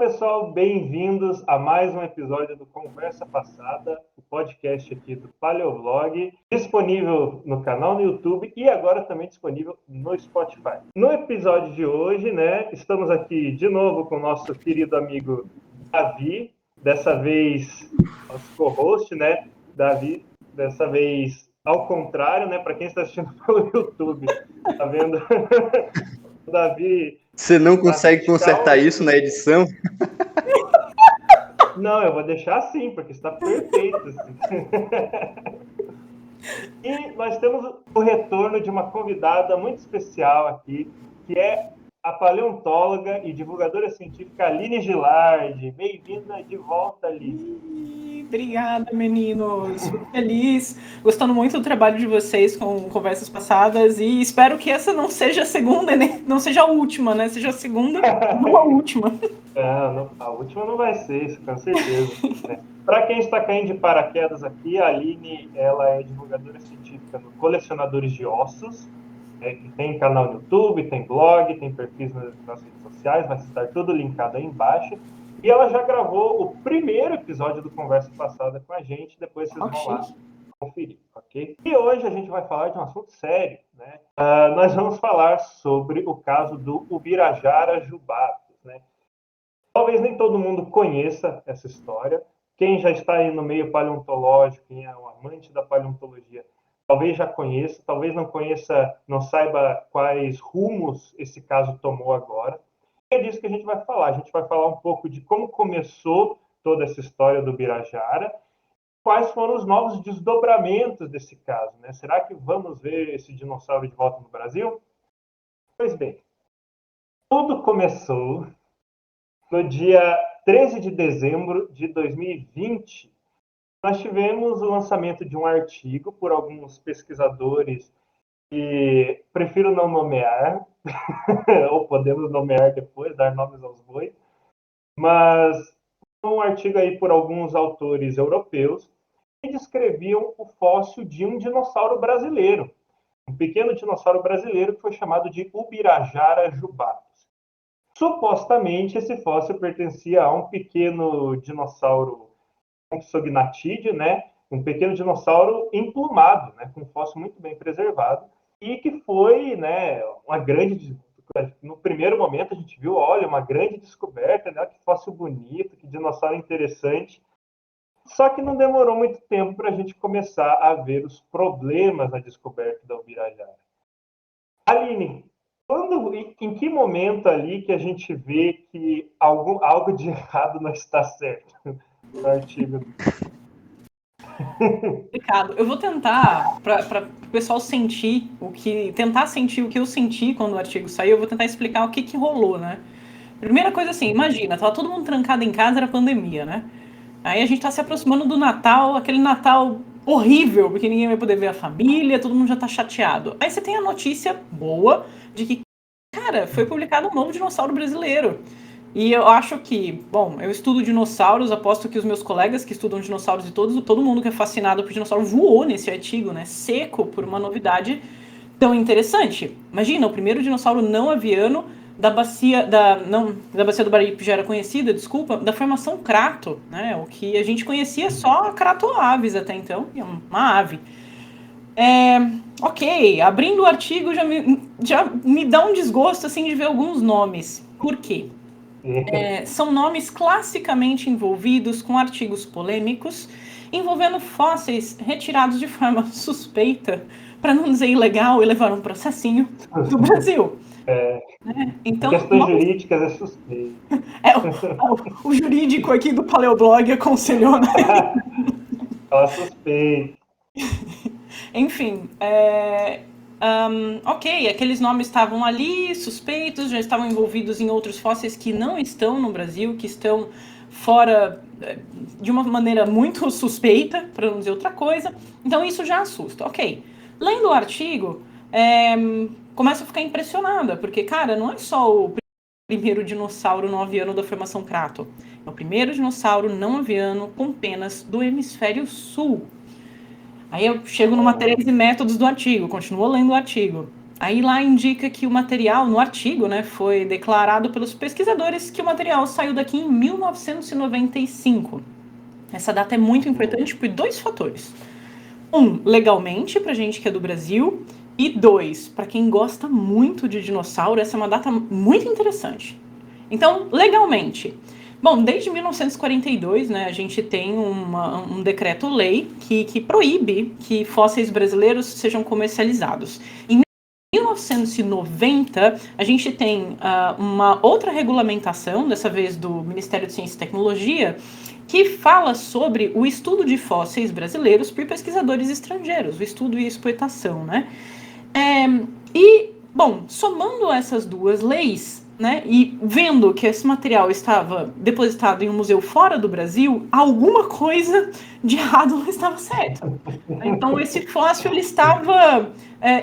pessoal, bem-vindos a mais um episódio do Conversa Passada, o podcast aqui do Paleoblog, disponível no canal no YouTube e agora também disponível no Spotify. No episódio de hoje, estamos aqui de novo com o nosso querido amigo Davi, dessa vez nosso co-host, Davi, dessa vez ao contrário, para quem está assistindo pelo YouTube, tá vendo? O Davi... Você não consegue consertar isso na edição? Não, eu vou deixar assim, porque está perfeito. Assim. E nós temos o retorno de uma convidada muito especial aqui, que é a paleontóloga e divulgadora científica Aline Gilardi. Bem-vinda de volta, Aline. Obrigada, meninos. Fico feliz, gostando muito do trabalho de vocês com conversas passadas e espero que essa não seja a segunda, não seja a última, né? Seja a segunda, não a última. Não, a última não vai ser isso, com certeza. Para quem está caindo de paraquedas aqui, a Aline, ela é divulgadora científica no Colecionadores de Ossos, que tem canal no YouTube, tem blog, tem perfis nas redes sociais, vai estar tudo linkado aí embaixo. E ela já gravou o primeiro episódio do Conversa Passada com a gente, depois vocês vão lá conferir, ok? E hoje a gente vai falar de um assunto sério, nós vamos falar sobre o caso do Ubirajara Jubatus, Talvez nem todo mundo conheça essa história. Quem já está aí no meio paleontológico, quem é um amante da paleontologia, talvez já conheça, talvez não conheça, não saiba quais rumos esse caso tomou agora. É disso que a gente vai falar. A gente vai falar um pouco de como começou toda essa história do Ubirajara, quais foram os novos desdobramentos desse caso, Será que vamos ver esse dinossauro de volta no Brasil? Pois bem, tudo começou no dia 13 de dezembro de 2020. Nós tivemos o lançamento de um artigo por alguns pesquisadores que prefiro não nomear, ou podemos nomear depois, dar nomes aos bois, mas um artigo aí por alguns autores europeus que descreviam o fóssil de um dinossauro brasileiro, um pequeno dinossauro brasileiro que foi chamado de Ubirajara jubatus. Supostamente, esse fóssil pertencia a um pequeno dinossauro compsognathide, um pequeno dinossauro emplumado, com um fóssil muito bem preservado, e que foi uma grande... No primeiro momento, a gente viu, olha, uma grande descoberta, que fóssil bonito, que dinossauro interessante. Só que não demorou muito tempo para a gente começar a ver os problemas na descoberta da Ubirajara. Aline, em que momento ali que a gente vê que algo de errado não está certo no artigo? Ricardo, eu vou tentar, para o pessoal sentir tentar sentir o que eu senti quando o artigo saiu, eu vou tentar explicar o que rolou, Primeira coisa assim, imagina, tava todo mundo trancado em casa, era pandemia, Aí a gente tá se aproximando do Natal, aquele Natal horrível, porque ninguém vai poder ver a família, todo mundo já tá chateado. Aí você tem a notícia boa de que, cara, foi publicado um novo dinossauro brasileiro. E eu acho que, eu estudo dinossauros, aposto que os meus colegas que estudam dinossauros e todo mundo que é fascinado por dinossauro voou nesse artigo, seco por uma novidade tão interessante. Imagina, o primeiro dinossauro não aviano da bacia do Baripe já era conhecida, da formação Crato, o que a gente conhecia só Cratoaves até então, é uma ave. Ok, abrindo o artigo já me dá um desgosto assim de ver alguns nomes. Por quê? São nomes classicamente envolvidos com artigos polêmicos envolvendo fósseis retirados de forma suspeita, para não dizer ilegal, e levar um processinho do Brasil. Então, questões jurídicas é suspeito. O jurídico aqui do Paleoblog aconselhou, Fala suspeito. Enfim, ok, aqueles nomes estavam ali, suspeitos, já estavam envolvidos em outros fósseis que não estão no Brasil, que estão fora de uma maneira muito suspeita, para não dizer outra coisa. Então isso já assusta. Ok, lendo o artigo, começo a ficar impressionada, porque, cara, não é só o primeiro dinossauro não aviano da formação Crato, é o primeiro dinossauro não aviano com penas do hemisfério sul. Aí eu chego no Materiais e Métodos do artigo, continuo lendo o artigo. Aí lá indica que o material, no artigo, né, foi declarado pelos pesquisadores que o material saiu daqui em 1995. Essa data é muito importante por dois fatores. Um, legalmente, pra gente que é do Brasil. E dois, para quem gosta muito de dinossauro, essa é uma data muito interessante. Então, legalmente. Bom, desde 1942, né, a gente tem um decreto-lei que proíbe que fósseis brasileiros sejam comercializados. Em 1990, a gente tem uma outra regulamentação, dessa vez do Ministério de Ciência e Tecnologia, que fala sobre o estudo de fósseis brasileiros por pesquisadores estrangeiros, o estudo e a exploitação, né? Bom, somando essas duas leis, né, e vendo que esse material estava depositado em um museu fora do Brasil, alguma coisa de errado não estava certo. Então, esse fóssil ele estava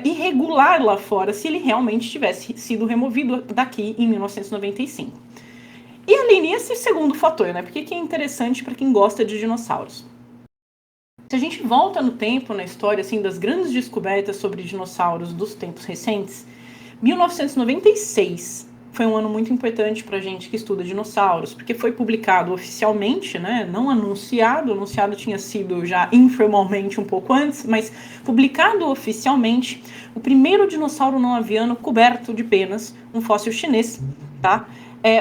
irregular lá fora, se ele realmente tivesse sido removido daqui em 1995. E, Aline, esse segundo fator, né, porque que é interessante para quem gosta de dinossauros? Se a gente volta no tempo, na história, assim, das grandes descobertas sobre dinossauros dos tempos recentes, 1996 foi um ano muito importante para a gente que estuda dinossauros, porque foi publicado oficialmente, né, não anunciado, anunciado tinha sido já informalmente um pouco antes, mas publicado oficialmente, o primeiro dinossauro não aviano coberto de penas, um fóssil chinês, tá?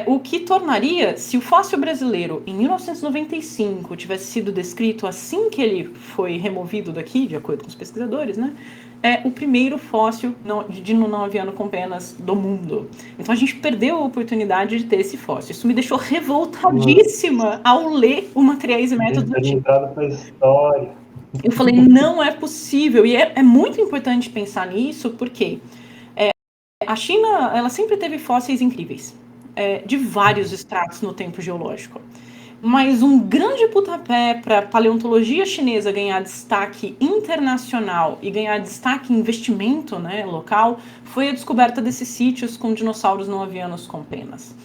O que tornaria, se o fóssil brasileiro em 1995 tivesse sido descrito assim que ele foi removido daqui, de acordo com os pesquisadores, né, o primeiro fóssil de não aviano com penas do mundo. Então a gente perdeu a oportunidade de ter esse fóssil. Isso me deixou revoltadíssima ao ler o Materiais e Métodos do artigo. Eu falei, não é possível. E é muito importante pensar nisso, porque a China, ela sempre teve fósseis incríveis. De vários estratos no tempo geológico. Mas um grande pontapé para a paleontologia chinesa ganhar destaque internacional e ganhar destaque em investimento, né, local, foi a descoberta desses sítios com dinossauros não avianos com penas.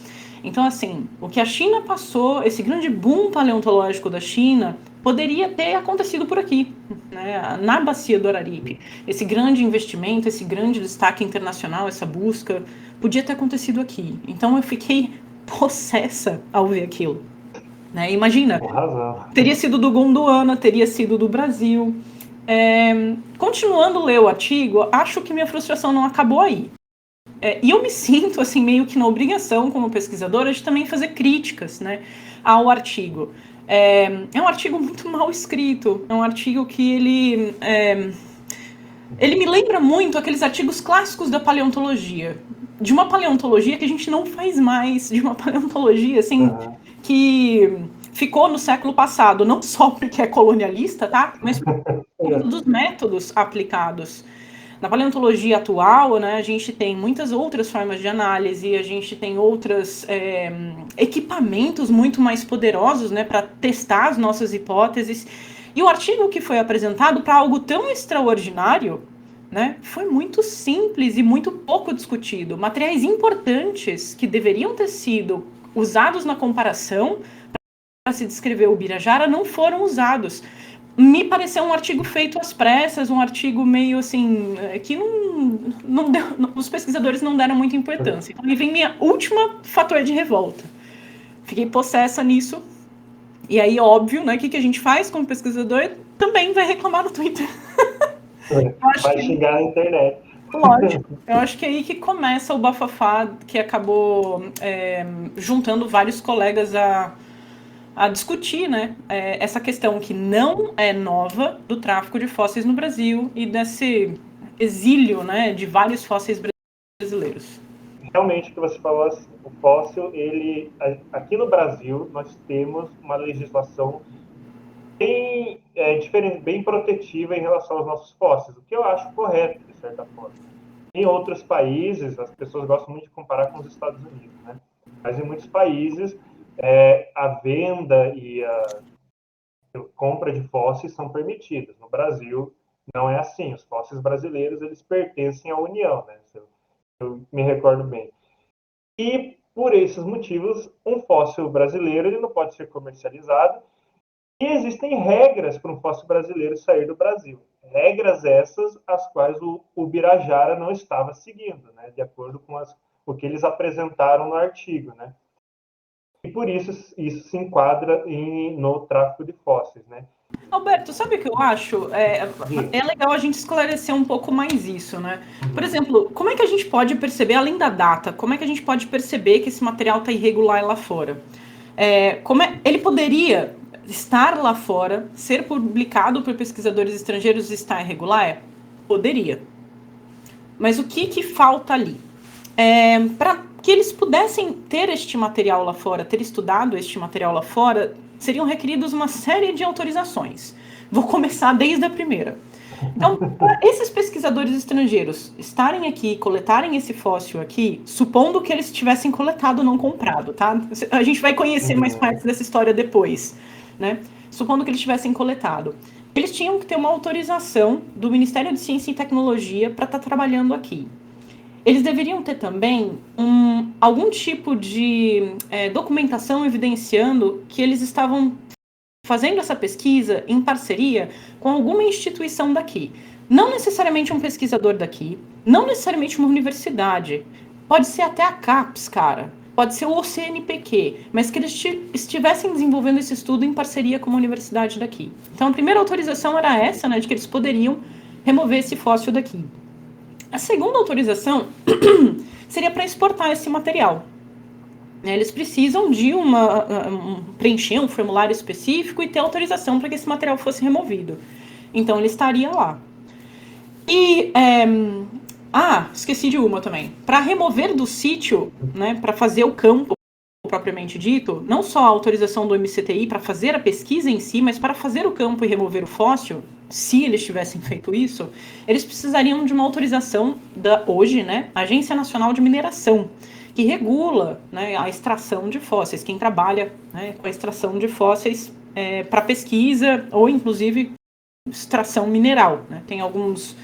Então, assim, o que a China passou, esse grande boom paleontológico da China, poderia ter acontecido por aqui, né, na bacia do Araripe. Esse grande investimento, esse grande destaque internacional, essa busca, podia ter acontecido aqui. Então eu fiquei possessa ao ver aquilo. Né? Imagina, teria sido do Gondwana, teria sido do Brasil. Continuando a ler o artigo, acho que minha frustração não acabou aí. E eu me sinto, assim, meio que na obrigação, como pesquisadora, de também fazer críticas, né, ao artigo. É um artigo muito mal escrito, é um artigo que ele me lembra muito aqueles artigos clássicos da paleontologia, de uma paleontologia que a gente não faz mais, de uma paleontologia, assim, que ficou no século passado, não só porque é colonialista, tá? Mas por conta dos métodos aplicados. Na paleontologia atual, né, a gente tem muitas outras formas de análise, a gente tem outros equipamentos muito mais poderosos, né, para testar as nossas hipóteses. E o artigo que foi apresentado para algo tão extraordinário, né, foi muito simples e muito pouco discutido. Materiais importantes que deveriam ter sido usados na comparação para se descrever o Birajara não foram usados. Me pareceu um artigo feito às pressas, um artigo meio assim, que os pesquisadores não deram muita importância. Então, aí vem minha última fator de revolta. Fiquei possessa nisso. E aí, óbvio, né, o que a gente faz como pesquisador? Também vai reclamar no Twitter. Vai xingar na internet. Lógico. Eu acho que é aí que começa o bafafá que acabou juntando vários colegas a discutir, né, essa questão que não é nova do tráfico de fósseis no Brasil e desse exílio, né, de vários fósseis brasileiros. Realmente, o que você falou, assim, o fóssil, aqui no Brasil, nós temos uma legislação bem diferente, bem protetiva em relação aos nossos fósseis, o que eu acho correto, de certa forma. Em outros países, as pessoas gostam muito de comparar com os Estados Unidos, né? Mas em muitos países, a venda e a compra de fósseis são permitidas. No Brasil, não é assim. Os fósseis brasileiros, eles pertencem à União, né? Eu me recordo bem. E, por esses motivos, um fóssil brasileiro ele não pode ser comercializado e existem regras para um fóssil brasileiro sair do Brasil. regras essas as quais o Birajara não estava seguindo, né, de acordo com o que eles apresentaram no artigo, né? E por isso se enquadra no tráfico de fósseis, né? Alberto, sabe o que eu acho? É legal a gente esclarecer um pouco mais isso, né? Por exemplo, como é que a gente pode perceber, além da data, como é que a gente pode perceber que esse material está irregular lá fora? Ele poderia estar lá fora, ser publicado por pesquisadores estrangeiros e estar irregular? Poderia. Mas o que falta ali? Para que eles pudessem ter este material lá fora, ter estudado este material lá fora, seriam requeridos uma série de autorizações. Vou começar desde a primeira. Então, para esses pesquisadores estrangeiros estarem aqui, coletarem esse fóssil aqui, supondo que eles tivessem coletado, não comprado, tá? A gente vai conhecer mais partes dessa história depois, né? Supondo que eles tivessem coletado. Eles tinham que ter uma autorização do Ministério de Ciência e Tecnologia para estar trabalhando aqui. Eles deveriam ter também algum tipo de documentação evidenciando que eles estavam fazendo essa pesquisa em parceria com alguma instituição daqui. Não necessariamente um pesquisador daqui, não necessariamente uma universidade. Pode ser até a CAPES, cara. Pode ser o CNPq, mas que eles estivessem desenvolvendo esse estudo em parceria com uma universidade daqui. Então, a primeira autorização era essa, né, de que eles poderiam remover esse fóssil daqui. A segunda autorização seria para exportar esse material. Eles precisam de preencher um formulário específico e ter autorização para que esse material fosse removido. Então, ele estaria lá. E, esqueci de uma também. Para remover do sítio, né, para fazer o campo propriamente dito, não só a autorização do MCTI para fazer a pesquisa em si, mas para fazer o campo e remover o fóssil, se eles tivessem feito isso, eles precisariam de uma autorização hoje, né, Agência Nacional de Mineração, que regula, né, a extração de fósseis, quem trabalha, né, com a extração de fósseis para pesquisa ou, inclusive, extração mineral. Né? Tem alguns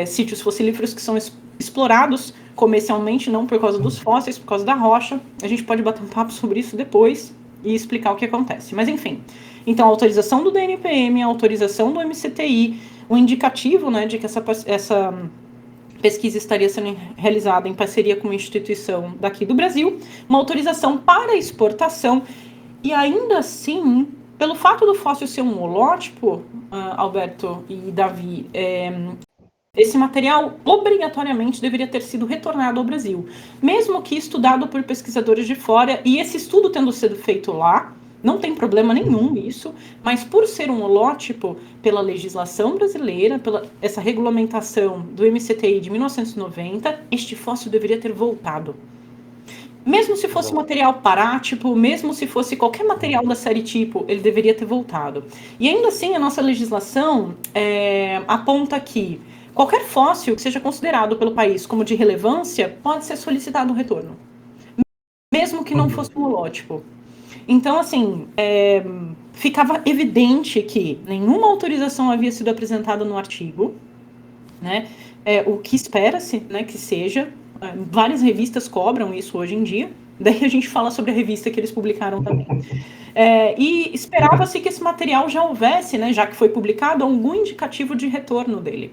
sítios fossilíferos que são explorados comercialmente, não por causa dos fósseis, por causa da rocha. A gente pode bater um papo sobre isso depois e explicar o que acontece. Mas, enfim. Então, a autorização do DNPM, a autorização do MCTI, o indicativo, né, de que essa pesquisa estaria sendo realizada em parceria com uma instituição daqui do Brasil, uma autorização para exportação, e ainda assim, pelo fato do fóssil ser um holótipo, Alberto e Davi, esse material obrigatoriamente deveria ter sido retornado ao Brasil, mesmo que estudado por pesquisadores de fora, e esse estudo tendo sido feito lá, não tem problema nenhum nisso, mas por ser um holótipo, pela legislação brasileira, pela essa regulamentação do MCTI de 1990, este fóssil deveria ter voltado. Mesmo se fosse material parátipo, mesmo se fosse qualquer material da série tipo, ele deveria ter voltado. E ainda assim, a nossa legislação aponta que qualquer fóssil que seja considerado pelo país como de relevância pode ser solicitado um retorno, mesmo que não fosse um holótipo. Então, assim, ficava evidente que nenhuma autorização havia sido apresentada no artigo, né? O que espera-se, né, que seja. Várias revistas cobram isso hoje em dia. Daí a gente fala sobre a revista que eles publicaram também. E esperava-se que esse material já houvesse, né, já que foi publicado, algum indicativo de retorno dele,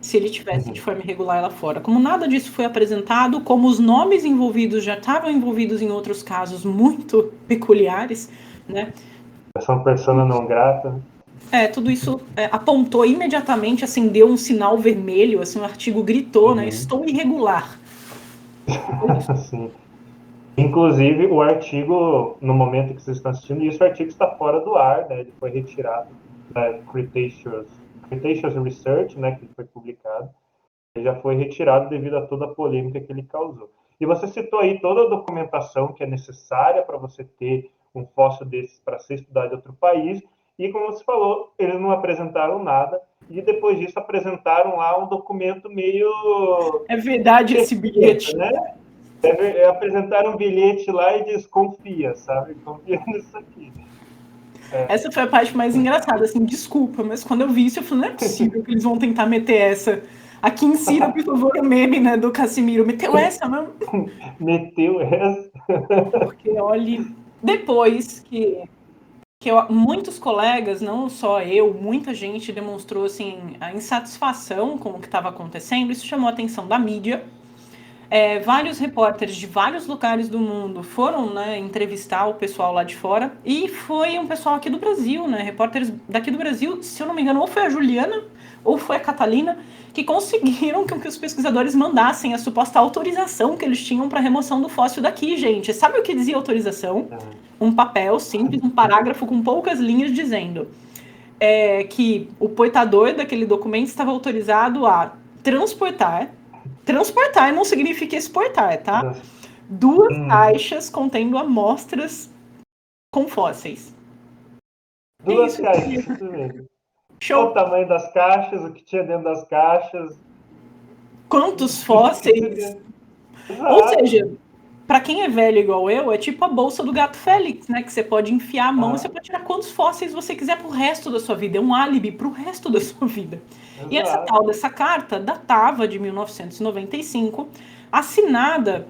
se ele tivesse de forma irregular lá fora. Como nada disso foi apresentado, como os nomes envolvidos já estavam envolvidos em outros casos muito peculiares, né? São persona não grata. Tudo isso apontou imediatamente, acendeu um sinal vermelho, assim, o artigo gritou, né? Estou irregular. Sim. Inclusive, o artigo, no momento que vocês estão assistindo, o artigo está fora do ar, né? Ele foi retirado da Cretaceous Research, né, que foi publicado. Ele já foi retirado devido a toda a polêmica que ele causou. E você citou aí toda a documentação que é necessária para você ter um fóssil desses para ser estudado em outro país. E, como você falou, eles não apresentaram nada. E depois disso apresentaram lá um documento meio... É verdade esse bilhete. Né? Apresentaram um bilhete lá e diz, confia, sabe? Confia nisso aqui. Essa foi a parte mais engraçada, assim, desculpa, mas quando eu vi isso, eu falei, não é possível que eles vão tentar meter essa. Aqui insira, por favor, o meme, né, do Casimiro. Meteu essa, não? Meteu essa? Porque, olha, depois que que muitos colegas, não só eu, muita gente demonstrou assim a insatisfação com o que estava acontecendo. Isso chamou a atenção da mídia. Vários repórteres de vários lugares do mundo foram, né, entrevistar o pessoal lá de fora, e foi um pessoal aqui do Brasil, né, repórteres daqui do Brasil, se eu não me engano, ou foi a Juliana ou foi a Catalina, que conseguiram que os pesquisadores mandassem a suposta autorização que eles tinham para remoção do fóssil daqui, gente. Sabe o que dizia autorização? Um papel simples, um parágrafo com poucas linhas dizendo que o portador daquele documento estava autorizado a transportar não significa exportar, tá? 2 caixas contendo amostras com fósseis. 2 caixas, simplesmente. Show. O tamanho das caixas, o que tinha dentro das caixas. Quantos fósseis? Ou seja, para quem é velho igual eu, é tipo a bolsa do gato Félix, né? Que você pode enfiar a mão e você pode tirar quantos fósseis você quiser pro resto da sua vida. É um álibi pro resto da sua vida. Exato. E essa tal dessa carta datava de 1995, assinada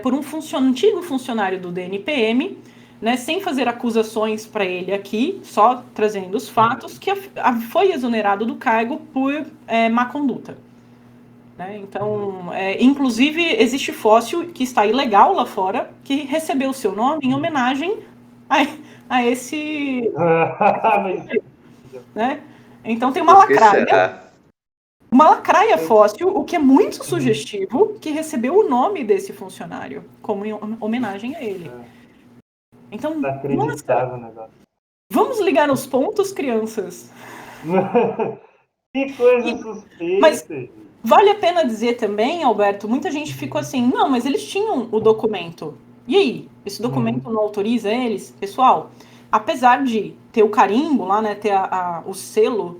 por um antigo funcionário do DNPM, né, sem fazer acusações para ele aqui, só trazendo os fatos, que foi exonerado do cargo por má conduta. Né? Então, inclusive, existe fóssil que está ilegal lá fora, que recebeu o seu nome em homenagem a esse... né? Então, tem uma lacraia. Uma lacraia fóssil, o que é muito sugestivo, que recebeu o nome desse funcionário, como em homenagem a ele. Então, inacreditável o negócio. Vamos ligar os pontos, crianças? Que coisa suspeita. Mas vale a pena dizer também, Alberto, muita gente ficou assim, não, mas eles tinham o documento. E aí? Esse documento não autoriza eles? Pessoal, apesar de ter o carimbo lá, né, ter o selo,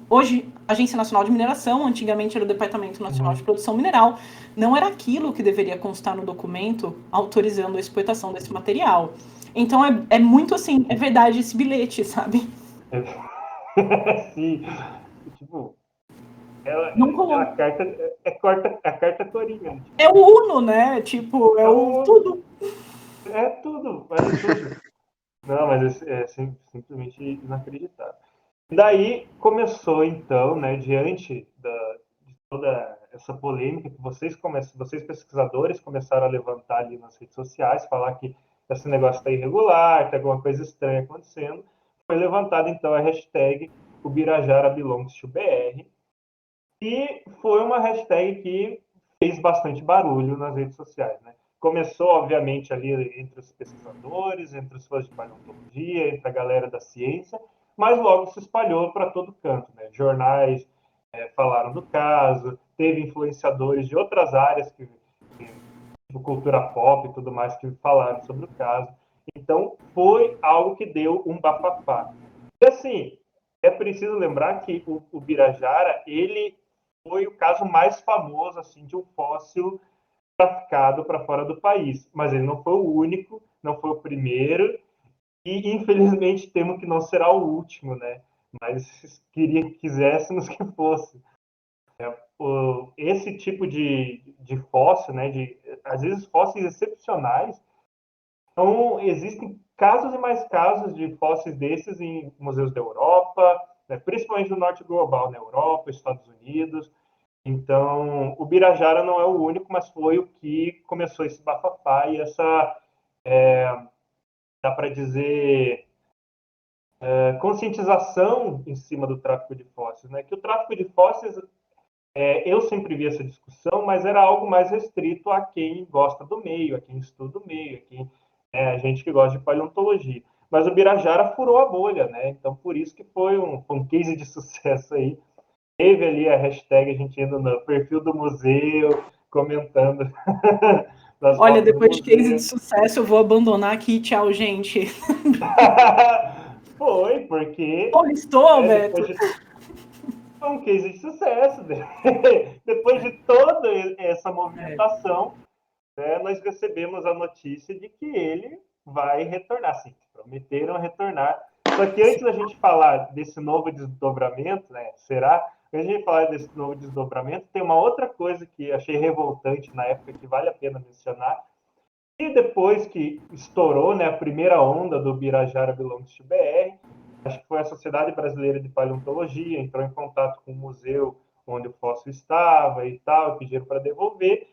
hoje, Agência Nacional de Mineração, antigamente era o Departamento Nacional de Produção Mineral, não era aquilo que deveria constar no documento autorizando a exportação desse material. Então é muito assim, é verdade esse bilhete, sabe? Sim. Tipo, a carta coringa. Tipo. É o Uno, né? Tipo, tudo. É tudo, vale tudo. Não, mas é simplesmente inacreditável. Daí começou, então, né, diante de toda essa polêmica que vocês pesquisadores começaram a levantar ali nas redes sociais, falar que esse negócio está irregular, tem alguma coisa estranha acontecendo, foi levantada então a hashtag o Birajara belongs to BR, e foi uma hashtag que fez bastante barulho nas redes sociais, né? Começou, obviamente, ali entre os pesquisadores, entre os fãs de paleontologia, entre a galera da ciência, mas logo se espalhou para todo canto, né? Jornais falaram do caso, teve influenciadores de outras áreas, tipo cultura pop e tudo mais, que falaram sobre o caso. Então, foi algo que deu um bafafá. E, assim, é preciso lembrar que o Birajara, ele foi o caso mais famoso assim de um fóssil traficado para fora do país, mas ele não foi o único, não foi o primeiro e infelizmente temo que não será o último, né? Mas quiséssemos que fosse. Esse tipo de fóssil, né? Às vezes fósseis excepcionais. Então existem casos e mais casos de fósseis desses em museus da Europa, né, principalmente no norte global, na Europa, Estados Unidos. Então, o Birajara não é o único, mas foi o que começou esse bafafá e essa, dá para dizer, conscientização em cima do tráfico de fósseis. Né? Que o tráfico de fósseis, eu sempre vi essa discussão, mas era algo mais restrito a quem gosta do meio, a quem estuda o meio, a gente que gosta de paleontologia. Mas o Birajara furou a bolha, né? Então, por isso que foi um case de sucesso aí. Teve ali a hashtag, a gente indo no perfil do museu, comentando. Olha, depois de case de sucesso, eu vou abandonar aqui. Tchau, gente. Foi, porque... Estou, Alberto. Foi um case de sucesso. Depois de toda essa movimentação, nós recebemos a notícia de que ele vai retornar. Sim, prometeram retornar. Só que antes da gente falar desse novo desdobramento, né, antes de falar desse novo desdobramento, tem uma outra coisa que achei revoltante na época que vale a pena mencionar, E depois que estourou, né, a primeira onda do Birajara Belongs to BR, acho que foi a Sociedade Brasileira de Paleontologia, entrou em contato com o museu onde o fóssil estava e tal, pediram para devolver.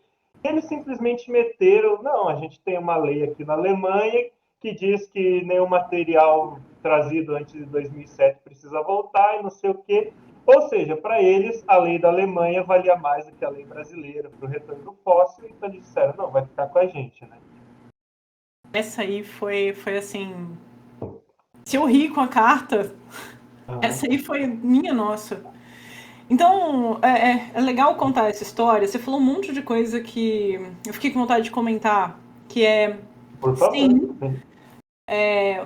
Eles simplesmente meteram, não, a gente tem uma lei aqui na Alemanha que diz que nenhum material trazido antes de 2007 precisa voltar e não sei o quê. Ou seja, para eles, a lei da Alemanha valia mais do que a lei brasileira para o retorno do fóssil, então eles disseram, não, vai ficar com a gente, né? Essa aí foi assim... Se eu ri com a carta, essa aí foi minha nossa. Então, é legal contar essa história. Você falou um monte de coisa que eu fiquei com vontade de comentar, que Por favor. Sim,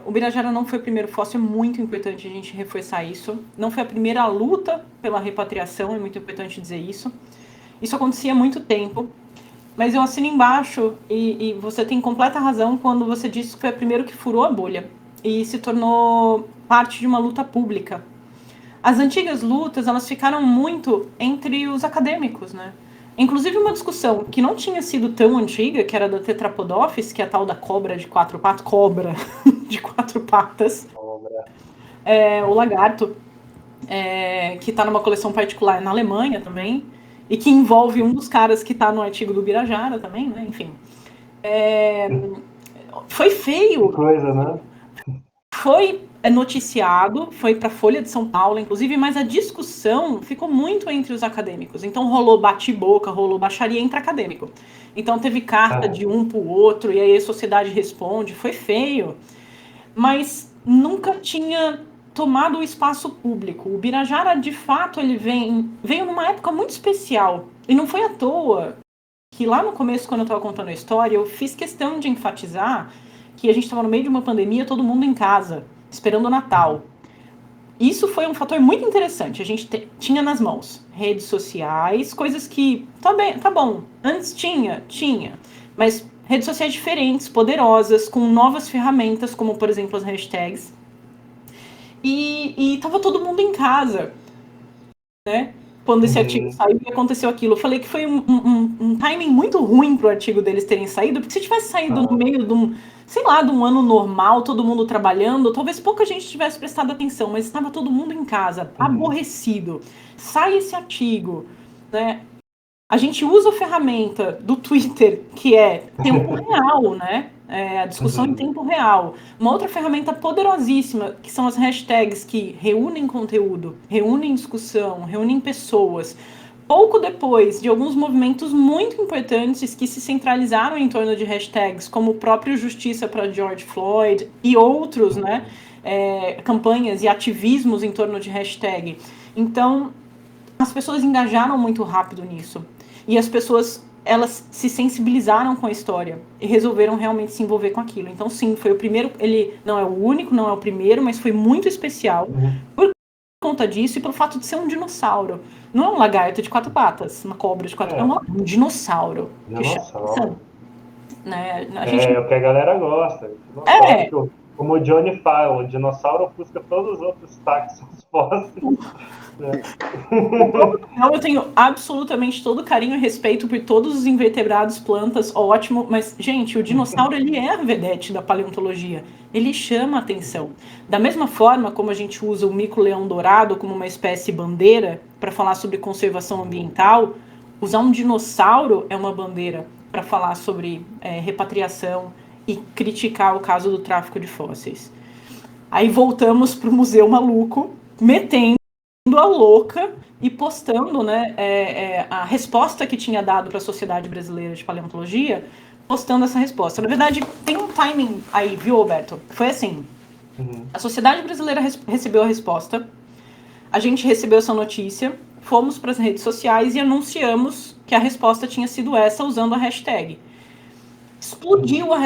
o Birajara não foi o primeiro fóssil, é muito importante a gente reforçar isso. Não foi a primeira luta pela repatriação, é muito importante dizer isso. Isso acontecia há muito tempo, mas eu assino embaixo, e você tem completa razão quando você disse que foi o primeiro que furou a bolha e se tornou parte de uma luta pública. As antigas lutas, elas ficaram muito entre os acadêmicos, né? Inclusive uma discussão que não tinha sido tão antiga, que era da Tetrapodophyes, que é a tal da cobra de quatro patas, de quatro patas, o lagarto, que está numa coleção particular na Alemanha também, e que envolve um dos caras que está no artigo do Birajara também, né? Enfim. Foi feio. Que coisa, né? Foi noticiado, foi para a Folha de São Paulo, inclusive, mas a discussão ficou muito entre os acadêmicos. Então rolou bate-boca, rolou baixaria entre acadêmico. Então teve carta de um para o outro, e aí a sociedade responde, foi feio. Mas nunca tinha tomado o espaço público. O Birajara, de fato, ele veio numa época muito especial. E não foi à toa que lá no começo, quando eu estava contando a história, eu fiz questão de enfatizar que a gente estava no meio de uma pandemia, todo mundo em casa, esperando o Natal. Isso foi um fator muito interessante. A gente tinha nas mãos redes sociais, coisas que, tá bom, antes tinha, mas redes sociais diferentes, poderosas, com novas ferramentas, como, por exemplo, as hashtags. E tava todo mundo em casa, né? Quando esse artigo saiu e aconteceu aquilo. Eu falei que foi um timing muito ruim pro artigo deles terem saído, porque se tivesse saído no meio de um ano normal, todo mundo trabalhando, talvez pouca gente tivesse prestado atenção, mas estava todo mundo em casa, aborrecido. Sai esse artigo, né? A gente usa a ferramenta do Twitter, que é tempo real, né? A discussão em tempo real. Uma outra ferramenta poderosíssima, que são as hashtags que reúnem conteúdo, reúnem discussão, reúnem pessoas. Pouco depois de alguns movimentos muito importantes que se centralizaram em torno de hashtags, como o próprio Justiça para George Floyd e outros, né? Campanhas e ativismos em torno de hashtag. Então, as pessoas engajaram muito rápido nisso. E as pessoas, elas se sensibilizaram com a história e resolveram realmente se envolver com aquilo. Então, sim, foi o primeiro, ele não é o único, não é o primeiro, mas foi muito especial por conta disso e pelo fato de ser um dinossauro. Não é um lagarto de quatro patas, uma cobra de quatro patas, é um dinossauro. Dinossauro. Né? É o que a galera gosta. Como o Johnny fala, o dinossauro ofusca todos os outros táxons fósseis. Eu tenho absolutamente todo carinho e respeito por todos os invertebrados, plantas, ótimo, mas, gente, o dinossauro, ele é a vedete da paleontologia, ele chama a atenção. Da mesma forma como a gente usa o mico-leão dourado como uma espécie bandeira para falar sobre conservação ambiental, usar um dinossauro é uma bandeira para falar sobre repatriação e criticar o caso do tráfico de fósseis. Aí voltamos para o museu maluco, metendo a louca e postando, né, a resposta que tinha dado para a Sociedade Brasileira de Paleontologia, postando essa resposta. Na verdade, tem um timing aí, viu, Alberto? Foi assim, a Sociedade Brasileira recebeu a resposta, a gente recebeu essa notícia, fomos para as redes sociais e anunciamos que a resposta tinha sido essa usando a hashtag. Explodiu a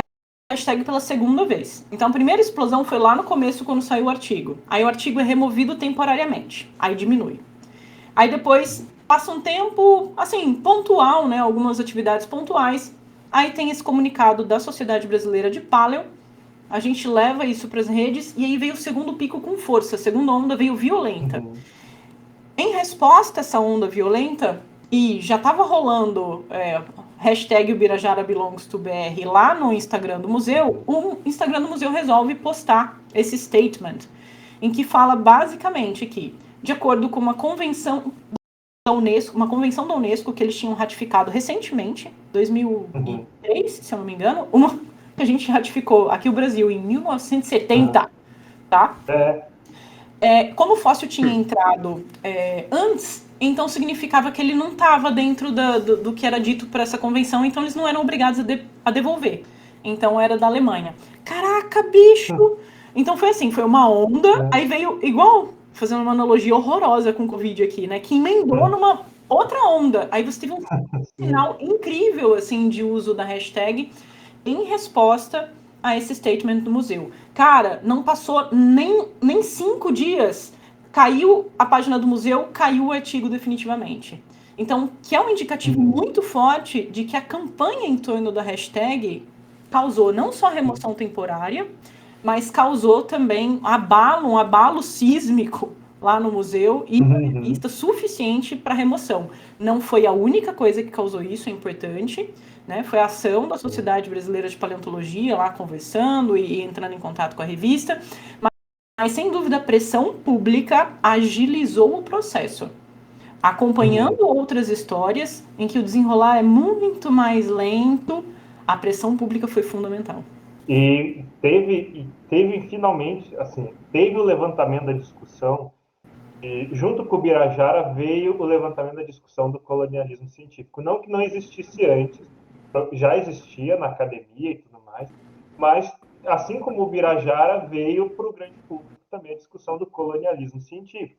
hashtag pela segunda vez. Então, a primeira explosão foi lá no começo, quando saiu o artigo. Aí o artigo é removido temporariamente. Aí diminui. Aí depois, passa um tempo, assim, pontual, né? Algumas atividades pontuais. Aí tem esse comunicado da Sociedade Brasileira de Paleo. A gente leva isso para as redes. E aí veio o segundo pico com força. A segunda onda veio violenta. Em resposta a essa onda violenta, e já estava rolando hashtag ubirajara_belongs_to_br lá no Instagram do museu, o Instagram do museu resolve postar esse statement, em que fala basicamente que, de acordo com uma convenção da Unesco que eles tinham ratificado recentemente, 2003, se eu não me engano, uma que a gente ratificou aqui o Brasil em 1970, tá? Como o fóssil tinha entrado antes, então significava que ele não estava dentro do que era dito por essa convenção, então eles não eram obrigados a devolver. Então era da Alemanha. Caraca, bicho! Então foi assim, foi uma onda, aí veio igual, fazendo uma analogia horrorosa com o Covid aqui, né? Que emendou numa outra onda. Aí você teve um sinal incrível, assim, de uso da hashtag em resposta a esse statement do museu. Cara, não passou nem 5 dias, caiu a página do museu, caiu o artigo definitivamente. Então, que é um indicativo muito forte de que a campanha em torno da hashtag causou não só remoção temporária, mas causou também um abalo sísmico lá no museu e na revista suficiente para remoção. Não foi a única coisa que causou isso, é importante, né? Foi a ação da Sociedade Brasileira de Paleontologia lá conversando e entrando em contato com a revista, mas sem dúvida a pressão pública agilizou o processo, acompanhando outras histórias em que o desenrolar é muito mais lento. A pressão pública foi fundamental. E teve finalmente, assim, teve o levantamento da discussão, e junto com o Birajara veio o levantamento da discussão do colonialismo científico. Não que não existisse antes, já existia na academia e tudo mais, mas assim como o Birajara veio para o grande público também a discussão do colonialismo científico.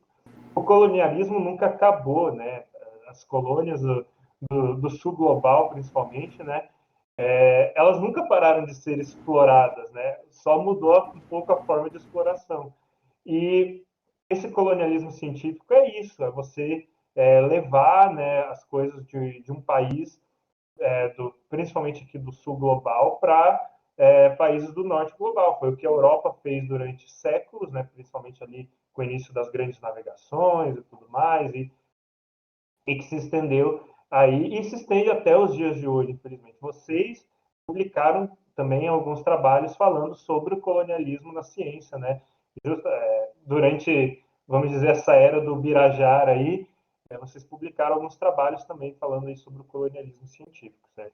O colonialismo nunca acabou, né? As colônias do sul global, principalmente, né? Elas nunca pararam de ser exploradas, né? Só mudou um pouco a forma de exploração. E esse colonialismo científico é isso, é você levar, né, as coisas de um país, principalmente aqui do sul global, para países do norte global. Foi o que a Europa fez durante séculos, né, principalmente ali com o início das grandes navegações e tudo mais, e que se estendeu aí e se estende até os dias de hoje, infelizmente. Vocês publicaram também alguns trabalhos falando sobre o colonialismo na ciência, né? Durante, vamos dizer, essa era do Birajara aí, vocês publicaram alguns trabalhos também falando aí sobre o colonialismo científico, certo?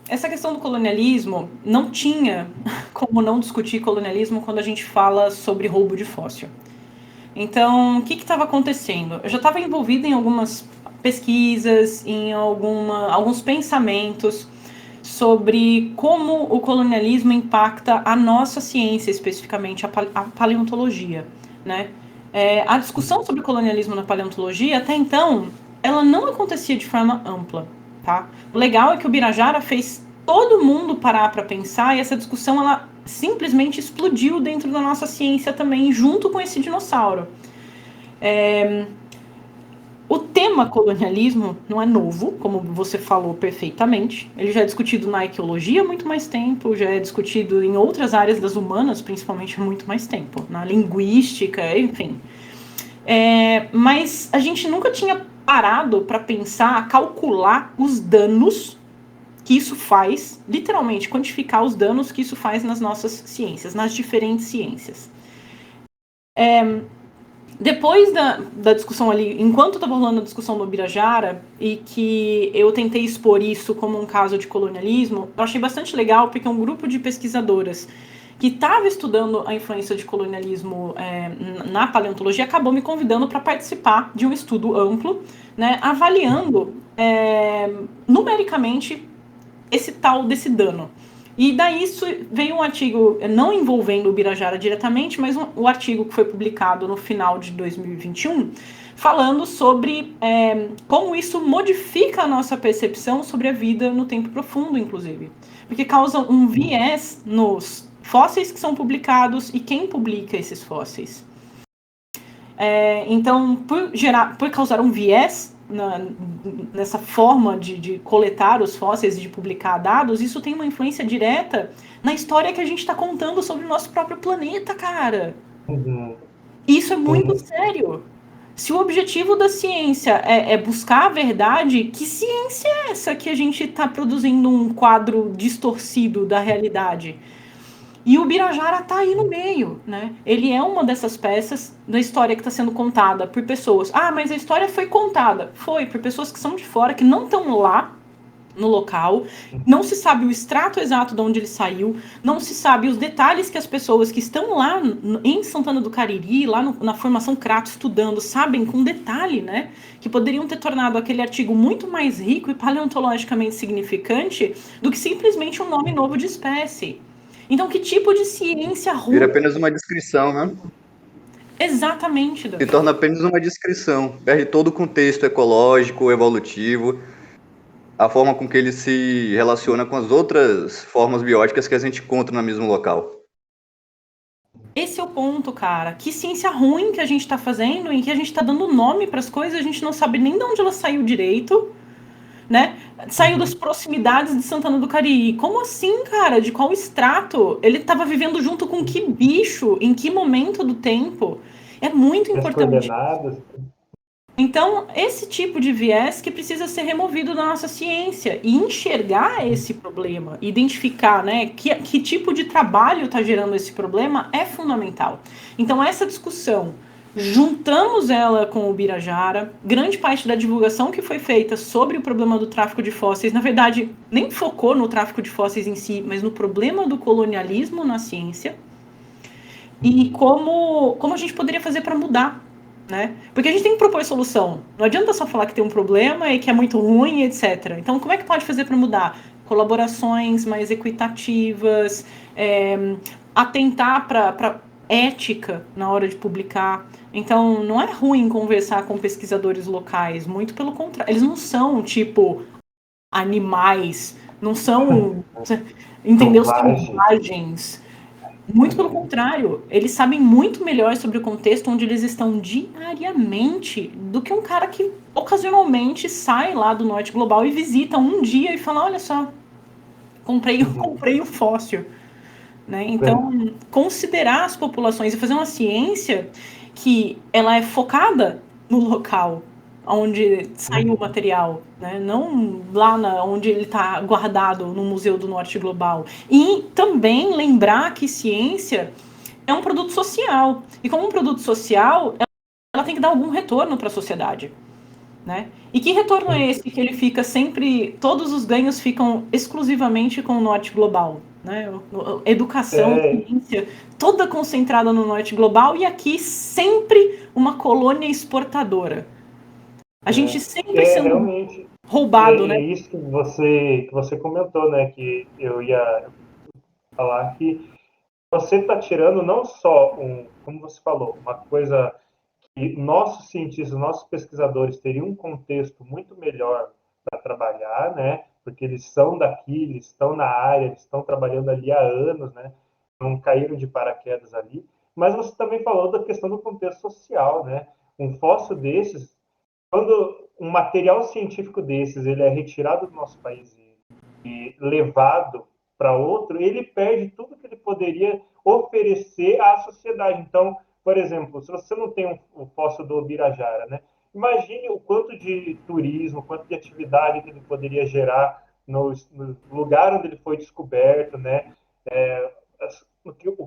Essa questão do colonialismo não tinha como não discutir colonialismo quando a gente fala sobre roubo de fóssil. Então, o que estava acontecendo? Eu já estava envolvida em algumas pesquisas, em alguns pensamentos sobre como o colonialismo impacta a nossa ciência, especificamente a paleontologia, né? A discussão sobre colonialismo na paleontologia, até então, ela não acontecia de forma ampla, tá? O legal é que o Birajara fez todo mundo parar para pensar, e essa discussão, ela simplesmente explodiu dentro da nossa ciência também, junto com esse dinossauro. O tema colonialismo não é novo, como você falou perfeitamente. Ele já é discutido na arqueologia há muito mais tempo, já é discutido em outras áreas das humanas, principalmente há muito mais tempo, na linguística, enfim. Mas a gente nunca tinha parado para pensar, calcular os danos que isso faz, literalmente, quantificar os danos que isso faz nas nossas ciências, nas diferentes ciências. Depois da discussão ali, enquanto estava rolando a discussão do Birajara, e que eu tentei expor isso como um caso de colonialismo, eu achei bastante legal, porque um grupo de pesquisadoras que estava estudando a influência de colonialismo na paleontologia acabou me convidando para participar de um estudo amplo, né, avaliando numericamente esse tal desse dano. E daí isso veio um artigo, não envolvendo o Birajara diretamente, mas o artigo que foi publicado no final de 2021, falando sobre como isso modifica a nossa percepção sobre a vida no tempo profundo, inclusive. Porque causa um viés nos fósseis que são publicados e quem publica esses fósseis. Então, por causar um viés nessa forma de coletar os fósseis e de publicar dados, isso tem uma influência direta na história que a gente está contando sobre o nosso próprio planeta, cara. Isso é muito sério. Se o objetivo da ciência é buscar a verdade, que ciência é essa que a gente está produzindo um quadro distorcido da realidade? E o Birajara está aí no meio, né? Ele é uma dessas peças da história que está sendo contada por pessoas. Ah, mas a história foi contada. Foi por pessoas que são de fora, que não estão lá no local, não se sabe o extrato exato de onde ele saiu, não se sabe os detalhes que as pessoas que estão lá em Santana do Cariri, lá na formação Crato estudando, sabem com detalhe, né, que poderiam ter tornado aquele artigo muito mais rico e paleontologicamente significante do que simplesmente um nome novo de espécie. Então, que tipo de ciência ruim... Vira apenas uma descrição, né? Exatamente, Dan. Se torna apenas uma descrição, perde todo o contexto ecológico, evolutivo, a forma com que ele se relaciona com as outras formas bióticas que a gente encontra no mesmo local. Esse é o ponto, cara. Que ciência ruim que a gente tá fazendo, em que a gente tá dando nome para as coisas, a gente não sabe nem de onde ela saiu direito, né? Saiu das proximidades de Santana do Cariri. Como assim, cara? De qual extrato? Ele tava vivendo junto com que bicho? Em que momento do tempo? É muito importante. Então, esse tipo de viés que precisa ser removido da nossa ciência e enxergar esse problema, identificar, né, que tipo de trabalho está gerando esse problema é fundamental. Então, essa discussão, juntamos ela com o Birajara, grande parte da divulgação que foi feita sobre o problema do tráfico de fósseis, na verdade, nem focou no tráfico de fósseis em si, mas no problema do colonialismo na ciência e como a gente poderia fazer para mudar. Né? Porque a gente tem que propor solução. Não adianta só falar que tem um problema e que é muito ruim, etc. Então, como é que pode fazer para mudar? Colaborações mais equitativas, atentar para ética na hora de publicar. Então, não é ruim conversar com pesquisadores locais, muito pelo contrário. Eles não são, tipo, animais, não são, entendeu? Selvagens. Muito pelo contrário, eles sabem muito melhor sobre o contexto onde eles estão diariamente do que um cara que ocasionalmente sai lá do Norte Global e visita um dia e fala, olha só, comprei um fóssil. Né? Então, considerar as populações e fazer uma ciência que ela é focada no local onde saiu o material, né? Não lá onde ele está guardado no Museu do Norte Global. E também lembrar que ciência é um produto social. E como um produto social, ela tem que dar algum retorno para a sociedade. Né? E que retorno é esse que ele fica sempre... Todos os ganhos ficam exclusivamente com o Norte Global. Né? Educação, ciência, toda concentrada no Norte Global e aqui sempre uma colônia exportadora. A gente sempre sendo realmente, roubado, né? É isso que você comentou, né? Que eu ia falar que você está tirando não só como você falou, uma coisa que nossos cientistas, nossos pesquisadores teriam um contexto muito melhor para trabalhar, né? Porque eles são daqui, eles estão na área, eles estão trabalhando ali há anos, né? Não caíram de paraquedas ali. Mas você também falou da questão do contexto social, né? Um fóssil desses, quando um material científico desses ele é retirado do nosso país e levado para outro, ele perde tudo que ele poderia oferecer à sociedade. Então, por exemplo, se você não tem o fóssil do Ubirajara, né? Imagine o quanto de turismo, quanto de atividade que ele poderia gerar no lugar onde ele foi descoberto, né?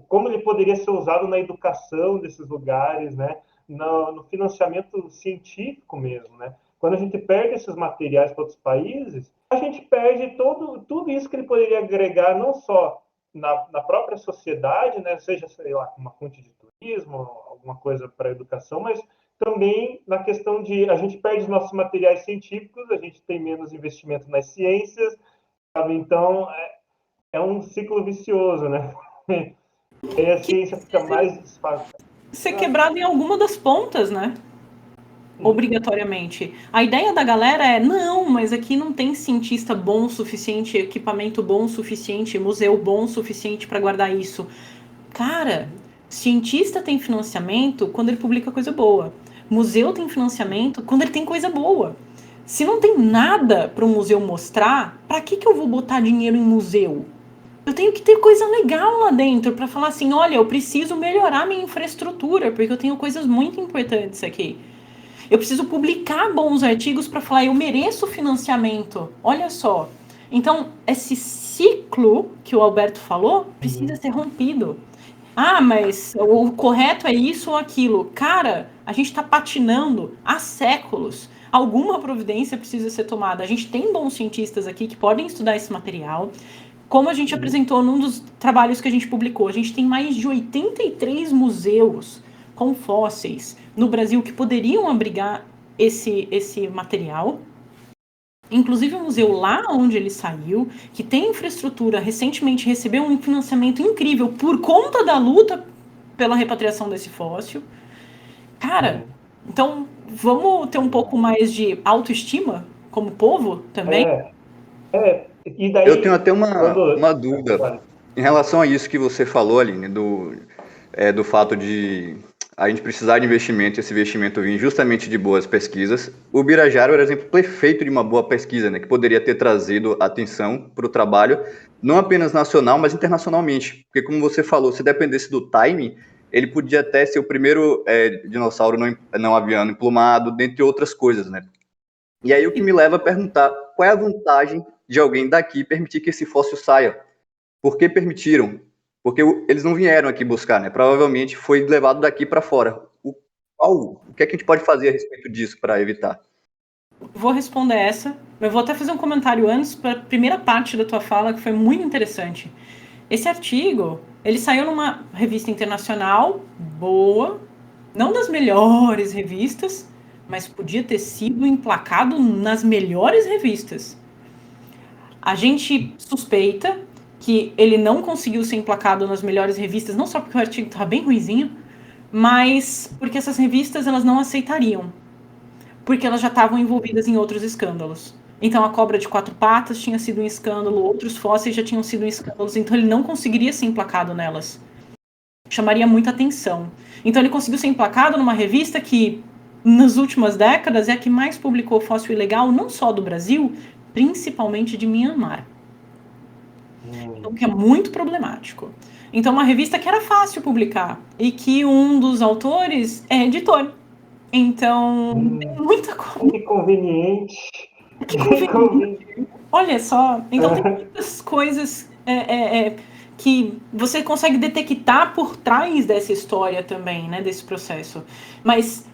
Como ele poderia ser usado na educação desses lugares, né? No financiamento científico mesmo, né? Quando a gente perde esses materiais para outros países, a gente perde tudo isso que ele poderia agregar, não só na própria sociedade, né? Seja, sei lá, uma fonte de turismo, alguma coisa para a educação, mas também na questão de a gente perde os nossos materiais científicos, a gente tem menos investimento nas ciências, sabe? Então, é um ciclo vicioso, né? E a ciência fica mais desfasada. Ser quebrado em alguma das pontas, né? Obrigatoriamente. A ideia da galera é, não, mas aqui não tem cientista bom o suficiente, equipamento bom o suficiente, museu bom o suficiente para guardar isso. Cara, cientista tem financiamento quando ele publica coisa boa. Museu tem financiamento quando ele tem coisa boa. Se não tem nada para o museu mostrar, para que eu vou botar dinheiro em museu? Eu tenho que ter coisa legal lá dentro para falar assim, olha, eu preciso melhorar minha infraestrutura, porque eu tenho coisas muito importantes aqui. Eu preciso publicar bons artigos para falar, eu mereço financiamento. Olha só. Então, esse ciclo que o Alberto falou precisa ser rompido. Ah, mas o correto é isso ou aquilo. Cara, a gente está patinando há séculos. Alguma providência precisa ser tomada. A gente tem bons cientistas aqui que podem estudar esse material. Como a gente apresentou num dos trabalhos que a gente publicou, a gente tem mais de 83 museus com fósseis no Brasil que poderiam abrigar esse material. Inclusive o museu lá onde ele saiu, que tem infraestrutura, recentemente recebeu um financiamento incrível por conta da luta pela repatriação desse fóssil. Cara, então vamos ter um pouco mais de autoestima como povo também? E daí, eu tenho até uma dúvida em relação a isso que você falou, Aline, do fato de a gente precisar de investimento e esse investimento vir justamente de boas pesquisas. O Birajara era o exemplo perfeito de uma boa pesquisa, né, que poderia ter trazido atenção para o trabalho, não apenas nacional, mas internacionalmente. Porque, como você falou, se dependesse do timing, ele podia até ser o primeiro dinossauro não aviano emplumado, dentre outras coisas, né? E aí o que me leva a perguntar, qual é a vantagem de alguém daqui permitir que esse fóssil saia? Por que permitiram? Porque eles não vieram aqui buscar, né? Provavelmente foi levado daqui para fora. O que é que a gente pode fazer a respeito disso para evitar? Vou responder essa. Eu vou até fazer um comentário antes para a primeira parte da tua fala, que foi muito interessante. Esse artigo, ele saiu numa revista internacional boa, não das melhores revistas, mas podia ter sido emplacado nas melhores revistas. A gente suspeita que ele não conseguiu ser emplacado nas melhores revistas, não só porque o artigo estava bem ruinzinho, mas porque essas revistas elas não aceitariam, porque elas já estavam envolvidas em outros escândalos. Então a cobra de 4 patas tinha sido um escândalo, outros fósseis já tinham sido escândalos, então ele não conseguiria ser emplacado nelas. Chamaria muita atenção. Então ele conseguiu ser emplacado numa revista que, nas últimas décadas, é a que mais publicou fóssil ilegal, não só do Brasil, principalmente de Myanmar. Então, que é muito problemático. Então, uma revista que era fácil publicar e que um dos autores é editor. Então, tem muita coisa. Que conveniente. Olha só, então tem muitas coisas que você consegue detectar por trás dessa história também, né, desse processo. Mas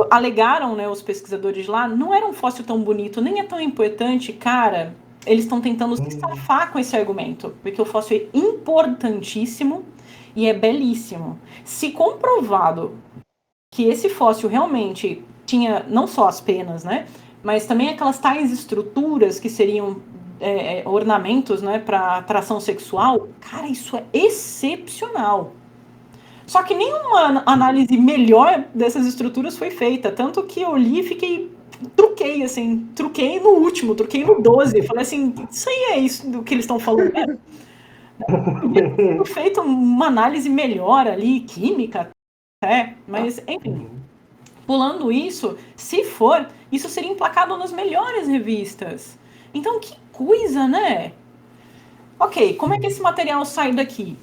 alegaram, né, os pesquisadores lá, não era um fóssil tão bonito, nem é tão importante, cara. Eles estão tentando se safar com esse argumento, porque o fóssil é importantíssimo e é belíssimo. Se comprovado que esse fóssil realmente tinha não só as penas, né, mas também aquelas tais estruturas que seriam ornamentos, né, para atração sexual, cara, isso é excepcional. Só que nenhuma análise melhor dessas estruturas foi feita, tanto que eu li e truquei no último, truquei no 12, falei assim, isso aí é isso do que eles estão falando, né? Feito uma análise melhor ali, química, mas enfim, pulando isso, se for, isso seria emplacado nas melhores revistas. Então, que coisa, né? Ok, como é que esse material sai daqui?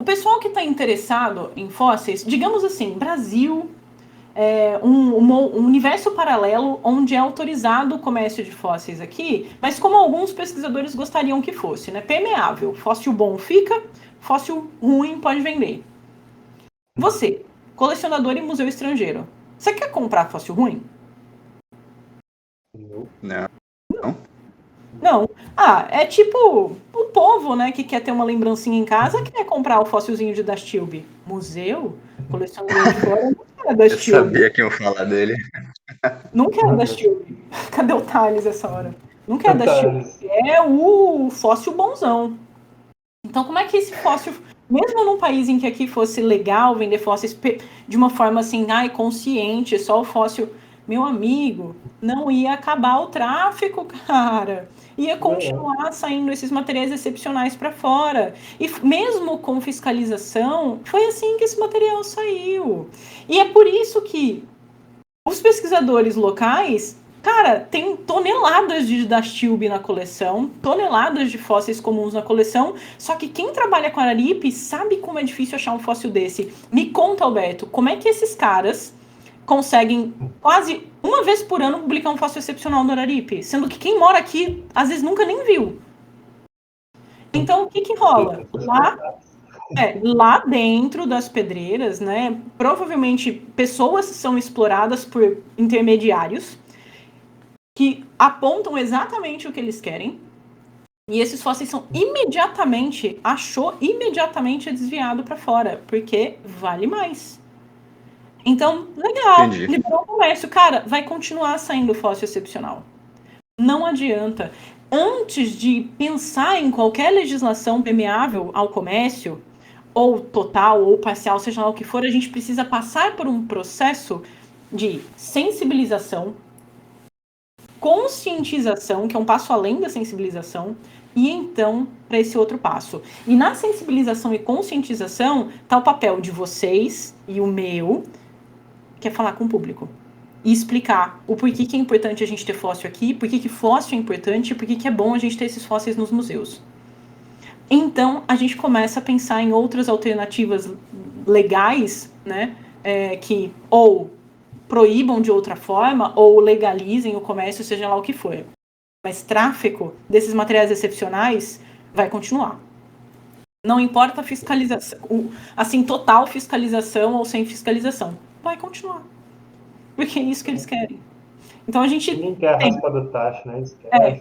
O pessoal que está interessado em fósseis, digamos assim, Brasil, um universo paralelo onde é autorizado o comércio de fósseis aqui, mas como alguns pesquisadores gostariam que fosse, né? Permeável, fóssil bom fica, fóssil ruim pode vender. Você, colecionador em museu estrangeiro, você quer comprar fóssil ruim? Não. Ah, é tipo o povo, né, que quer ter uma lembrancinha em casa, que quer comprar o fóssilzinho de Dastilbe. Museu? Colecionador de fora não quer Dastilbe. Eu sabia que iam falar dele. Não quer Dastilbe. Cadê o Thales essa hora? Não quer Dastilbe. É o fóssil bonzão. Então, como é que esse fóssil, mesmo num país em que aqui fosse legal vender fósseis de uma forma assim, consciente, só o fóssil, meu amigo, não ia acabar o tráfico, cara. Ia continuar saindo esses materiais excepcionais para fora. E mesmo com fiscalização, foi assim que esse material saiu. E é por isso que os pesquisadores locais, cara, tem toneladas de Dastilbe na coleção, toneladas de fósseis comuns na coleção, só que quem trabalha com Araripe sabe como é difícil achar um fóssil desse. Me conta, Alberto, como é que esses caras conseguem quase uma vez por ano publicar um fóssil excepcional no Araripe, sendo que quem mora aqui, às vezes, nunca nem viu. Então, o que rola? Lá dentro das pedreiras, né, provavelmente pessoas são exploradas por intermediários que apontam exatamente o que eles querem, e esses fósseis são imediatamente desviado para fora, porque vale mais. Então, legal, Entendi. liberou o comércio. Cara, vai continuar saindo fóssil excepcional. Não adianta. Antes de pensar em qualquer legislação permeável ao comércio, ou total, ou parcial, seja lá o que for, a gente precisa passar por um processo de sensibilização, conscientização, que é um passo além da sensibilização, e então para esse outro passo. E na sensibilização e conscientização está o papel de vocês e o meu, que é falar com o público. E explicar o porquê que é importante a gente ter fóssil aqui, porquê que fóssil é importante e porquê que é bom a gente ter esses fósseis nos museus. Então, a gente começa a pensar em outras alternativas legais, né, que ou proíbam de outra forma, ou legalizem o comércio, seja lá o que for. Mas tráfico desses materiais excepcionais vai continuar. Não importa a fiscalização, assim, total fiscalização ou sem fiscalização. Vai continuar. Porque é isso que eles querem. Então a gente... Ninguém quer a raspa do tacho, né?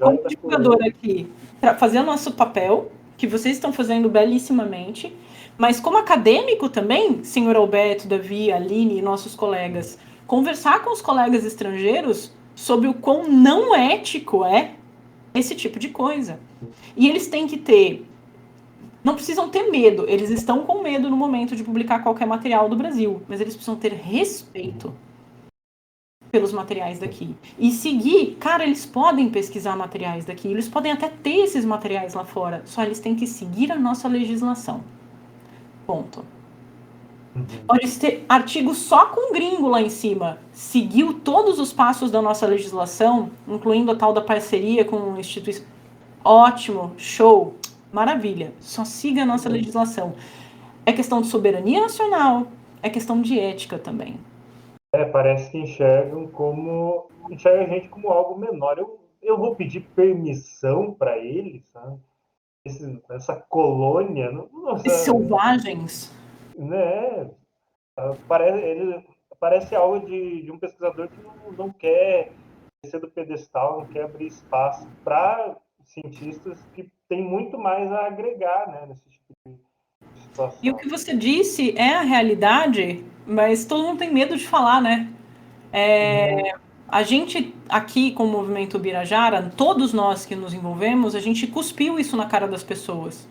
Como divulgador aqui, fazer o nosso papel, que vocês estão fazendo belíssimamente, mas como acadêmico também, senhor Alberto, Davi, Aline e nossos colegas, conversar com os colegas estrangeiros sobre o quão não ético é esse tipo de coisa. E eles têm que ter... Não precisam ter medo, eles estão com medo no momento de publicar qualquer material do Brasil, mas eles precisam ter respeito pelos materiais daqui. E seguir, cara, eles podem pesquisar materiais daqui, eles podem até ter esses materiais lá fora, só eles têm que seguir a nossa legislação. Ponto. Pode ter artigo só com gringo lá em cima. Seguiu todos os passos da nossa legislação, incluindo a tal da parceria com instituição. Ótimo, show, maravilha. Só siga a nossa legislação. É questão de soberania nacional, é questão de ética também. Parece que enxerga a gente como algo menor. Eu vou pedir permissão para eles, sabe? Essa colônia. Nossa, selvagens. Né? Parece algo de um pesquisador que não quer descer do pedestal, não quer abrir espaço para cientistas que têm muito mais a agregar, né, nesse tipo de situação. E o que você disse é a realidade, mas todo mundo tem medo de falar, né? A gente aqui com o Movimento Birajara, todos nós que nos envolvemos, a gente cuspiu isso na cara das pessoas.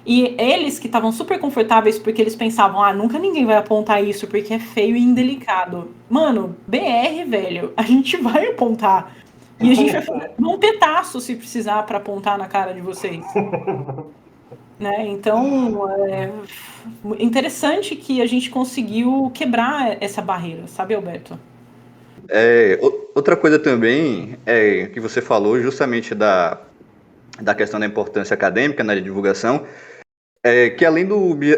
E eles que estavam super confortáveis porque eles pensavam, nunca ninguém vai apontar isso porque é feio e indelicado. Mano, BR, velho, a gente vai apontar. E a gente vai fazer um petaço se precisar para apontar na cara de vocês. Né? Então, é interessante que a gente conseguiu quebrar essa barreira, sabe, Alberto? Outra coisa também que você falou justamente da questão da importância acadêmica na divulgação, que além do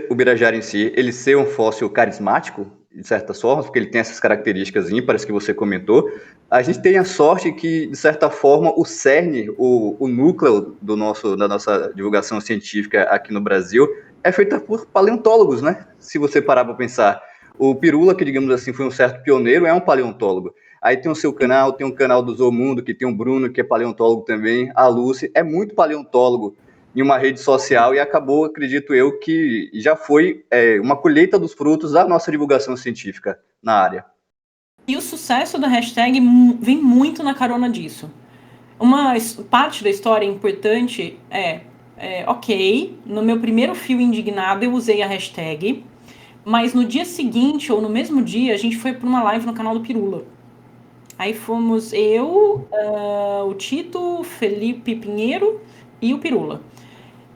Ubirajara em si, ele ser um fóssil carismático, de certas formas, porque ele tem essas características ímpares que você comentou, a gente tem a sorte que, de certa forma, o cerne, o núcleo da nossa divulgação científica aqui no Brasil é feita por paleontólogos, né? Se você parar para pensar. O Pirula, que digamos assim foi um certo pioneiro, é um paleontólogo. Aí tem o seu canal, tem um canal do Zoomundo, que tem o Bruno, que é paleontólogo também, a Lúcia é muito paleontólogo em uma rede social e acabou, acredito eu, que já foi uma colheita dos frutos da nossa divulgação científica na área. E o sucesso da hashtag vem muito na carona disso. Uma parte da história importante ok, no meu primeiro fio indignado eu usei a hashtag, mas no dia seguinte, ou no mesmo dia, a gente foi para uma live no canal do Pirula. Aí fomos eu, o Tito, Felipe Pinheiro e o Pirula.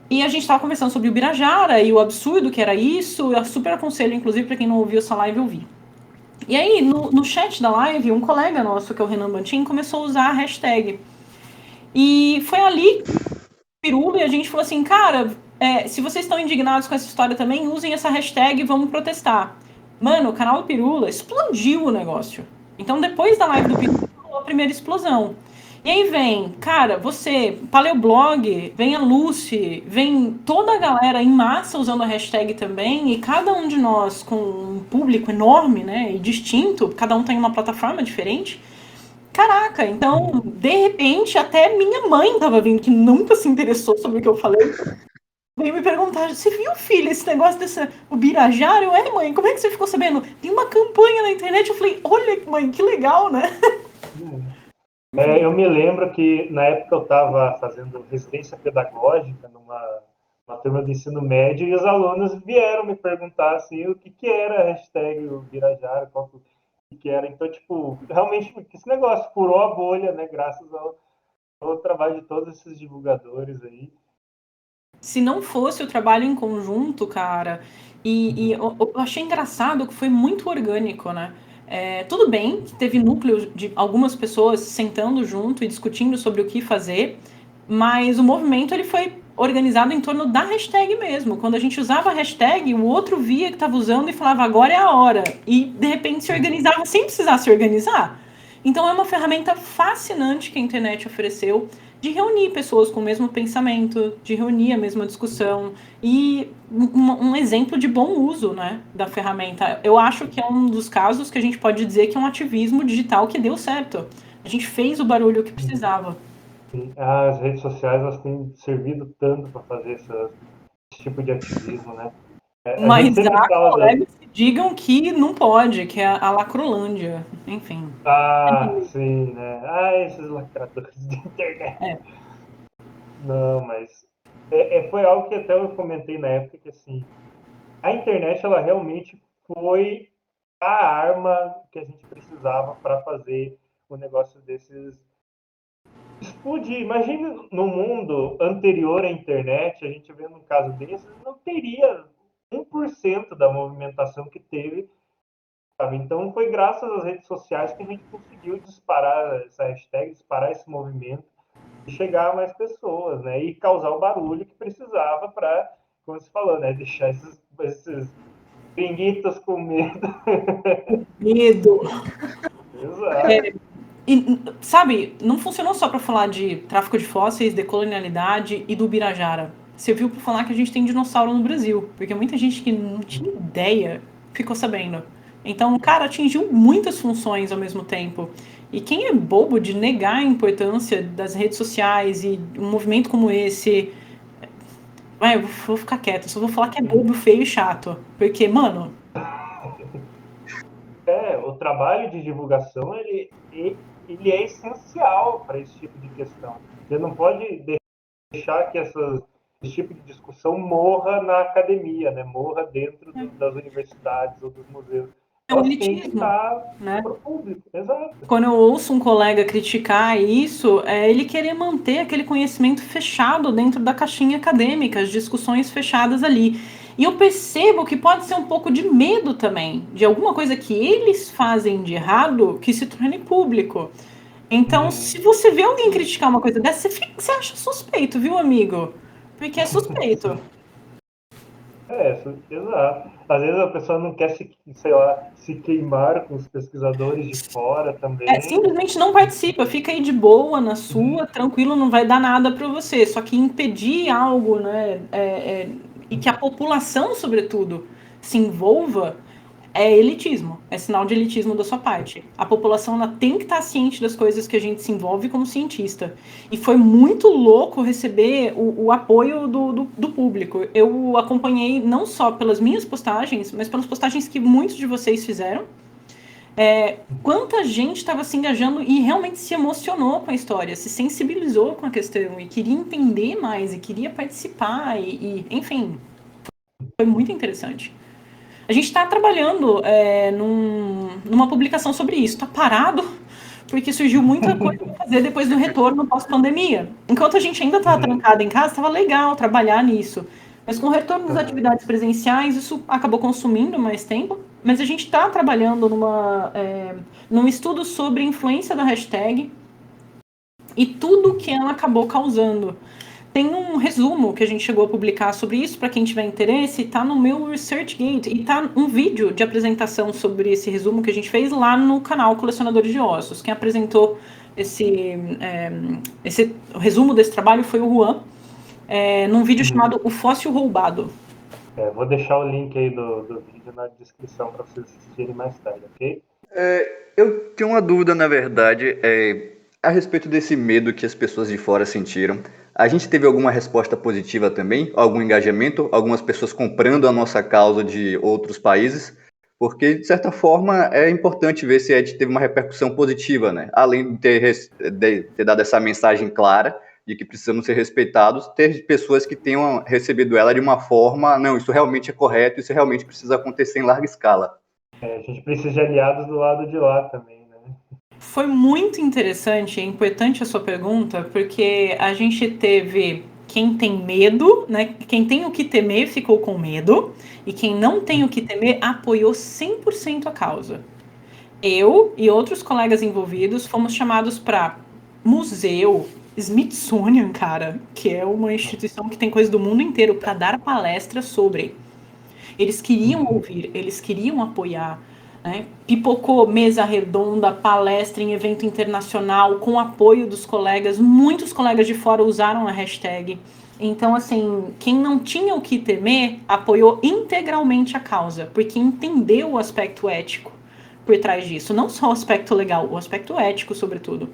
E a gente estava conversando sobre o Birajara e o absurdo que era isso. Eu super aconselho, inclusive, para quem não ouviu essa live, ouvir. E aí, no chat da live, um colega nosso, que é o Renan Bantin, começou a usar a hashtag. E foi ali, Pirula, e a gente falou assim, cara, se vocês estão indignados com essa história também, usem essa hashtag e vamos protestar. Mano, o canal do Pirula explodiu o negócio. Então, depois da live do Pirula, rolou a primeira explosão. E aí vem, cara, você, Paleoblog, vem a Lucy, vem toda a galera em massa usando a hashtag também, e cada um de nós com um público enorme, né, e distinto, cada um tem uma plataforma diferente. Caraca, então, de repente, até minha mãe tava vindo, que nunca se interessou sobre o que eu falei, veio me perguntar, você viu, filha, esse negócio o Birajara? Eu, mãe, como é que você ficou sabendo? Tem uma campanha na internet. Eu falei, olha, mãe, que legal, né? Eu me lembro que na época eu estava fazendo residência pedagógica numa turma de ensino médio e os alunos vieram me perguntar assim, o que era a hashtag o Birajara, o que era. Então, tipo, realmente esse negócio furou a bolha, né, graças ao trabalho de todos esses divulgadores aí. Se não fosse o trabalho em conjunto, cara, e eu achei engraçado que foi muito orgânico, né? Tudo bem que teve núcleo de algumas pessoas sentando junto e discutindo sobre o que fazer, mas o movimento ele foi organizado em torno da hashtag mesmo. Quando a gente usava a hashtag, o outro via que estava usando e falava, agora é a hora. E, de repente, se organizava sem precisar se organizar. Então, é uma ferramenta fascinante que a internet ofereceu de reunir pessoas com o mesmo pensamento, de reunir a mesma discussão e um exemplo de bom uso, né, da ferramenta. Eu acho que é um dos casos que a gente pode dizer que é um ativismo digital que deu certo. A gente fez o barulho que precisava. As redes sociais elas têm servido tanto para fazer esse tipo de ativismo, né? A gente Mas sempre há fala colegas que digam que não pode, que é a Lacrolândia. Enfim. sim, né? Esses lacradores de internet. É. Não, mas foi algo que até eu comentei na época que assim, a internet ela realmente foi a arma que a gente precisava para fazer um negócio desses explodir. Imagina no mundo anterior à internet, a gente vendo um caso desses, não teria 1% da movimentação que teve. Sabe? Então foi graças às redes sociais que a gente conseguiu disparar essa hashtag, disparar esse movimento e chegar a mais pessoas, né? E causar o barulho que precisava para, como você falou, né? Deixar esses pinguitos com medo. Medo. Exato. E, sabe, não funcionou só para falar de tráfico de fósseis, decolonialidade e do Birajara. Serviu para falar que a gente tem dinossauro no Brasil, porque muita gente que não tinha ideia ficou sabendo. Então, o cara atingiu muitas funções ao mesmo tempo. E quem é bobo de negar a importância das redes sociais e um movimento como esse. Eu vou ficar quieto, só vou falar que é bobo, feio e chato. Porque, mano. O trabalho de divulgação ele é essencial para esse tipo de questão. Você não pode deixar que esse tipo de discussão morra na academia, né? Morra dentro das universidades ou dos museus. É um Elas têm que elitismo, estar né? para o público, exato. Quando eu ouço um colega criticar isso, é ele querer manter aquele conhecimento fechado dentro da caixinha acadêmica, as discussões fechadas ali. E eu percebo que pode ser um pouco de medo também, de alguma coisa que eles fazem de errado que se torne público. Então, se você vê alguém criticar uma coisa dessa, você acha suspeito, viu, amigo? Porque é suspeito. Exato. Às vezes a pessoa não quer se queimar com os pesquisadores de fora também. Simplesmente não participa, fica aí de boa na sua, tranquilo, não vai dar nada para você. Só que impedir algo, né, e que a população, sobretudo, se envolva, é elitismo, é sinal de elitismo da sua parte. A população ela tem que estar ciente das coisas que a gente se envolve como cientista. E foi muito louco receber o apoio do público. Eu acompanhei não só pelas minhas postagens, mas pelas postagens que muitos de vocês fizeram. Quanta gente estava se engajando e realmente se emocionou com a história, se sensibilizou com a questão e queria entender mais e queria participar enfim, foi muito interessante. A gente está trabalhando numa publicação sobre isso. Está parado porque surgiu muita coisa para fazer depois do retorno pós-pandemia. Enquanto a gente ainda estava trancado em casa, estava legal trabalhar nisso. Mas com o retorno das atividades presenciais, isso acabou consumindo mais tempo. Mas a gente está trabalhando num estudo sobre a influência da hashtag e tudo que ela acabou causando. tem um resumo que a gente chegou a publicar sobre isso, para quem tiver interesse, tá no meu ResearchGate, e tá um vídeo de apresentação sobre esse resumo que a gente fez lá no canal Colecionadores de Ossos. Quem apresentou esse resumo desse trabalho foi o Juan, num vídeo chamado O Fóssil Roubado. Vou deixar o link aí do vídeo na descrição para vocês assistirem mais tarde, ok? Eu tenho uma dúvida, na verdade, a respeito desse medo que as pessoas de fora sentiram. A gente teve alguma resposta positiva também? Algum engajamento? Algumas pessoas comprando a nossa causa de outros países? Porque, de certa forma, é importante ver se a Ed teve uma repercussão positiva, né? Além de ter dado essa mensagem clara de que precisamos ser respeitados, ter pessoas que tenham recebido ela de uma forma, não, isso realmente é correto, isso realmente precisa acontecer em larga escala. A gente precisa de aliados do lado de lá também, né? Foi muito interessante e importante a sua pergunta, porque a gente teve quem tem medo, né? Quem tem o que temer ficou com medo, e quem não tem o que temer apoiou 100% a causa. Eu e outros colegas envolvidos fomos chamados para museu, Smithsonian, cara, que é uma instituição que tem coisa do mundo inteiro, para dar palestras sobre. Eles queriam ouvir, eles queriam apoiar. Né? Pipocou mesa redonda, palestra em evento internacional, com apoio dos colegas. Muitos colegas de fora usaram a hashtag. Então, assim, quem não tinha o que temer, apoiou integralmente a causa, porque entendeu o aspecto ético por trás disso. Não só o aspecto legal, o aspecto ético, sobretudo.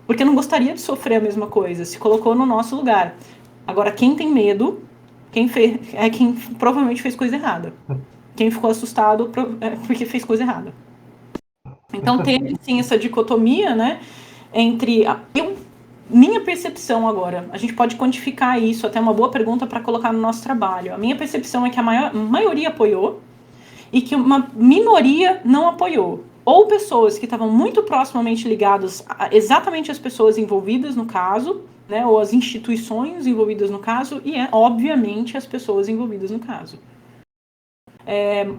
Porque não gostaria de sofrer a mesma coisa, se colocou no nosso lugar. Agora, quem tem medo, quem provavelmente fez coisa errada. Quem ficou assustado porque fez coisa errada. Então teve sim essa dicotomia, né, entre minha percepção agora, a gente pode quantificar isso, até uma boa pergunta para colocar no nosso trabalho. A minha percepção é que a maioria apoiou e que uma minoria não apoiou. Ou pessoas que estavam muito proximamente ligadas exatamente às pessoas envolvidas no caso, né, ou as instituições envolvidas no caso, e obviamente as pessoas envolvidas no caso.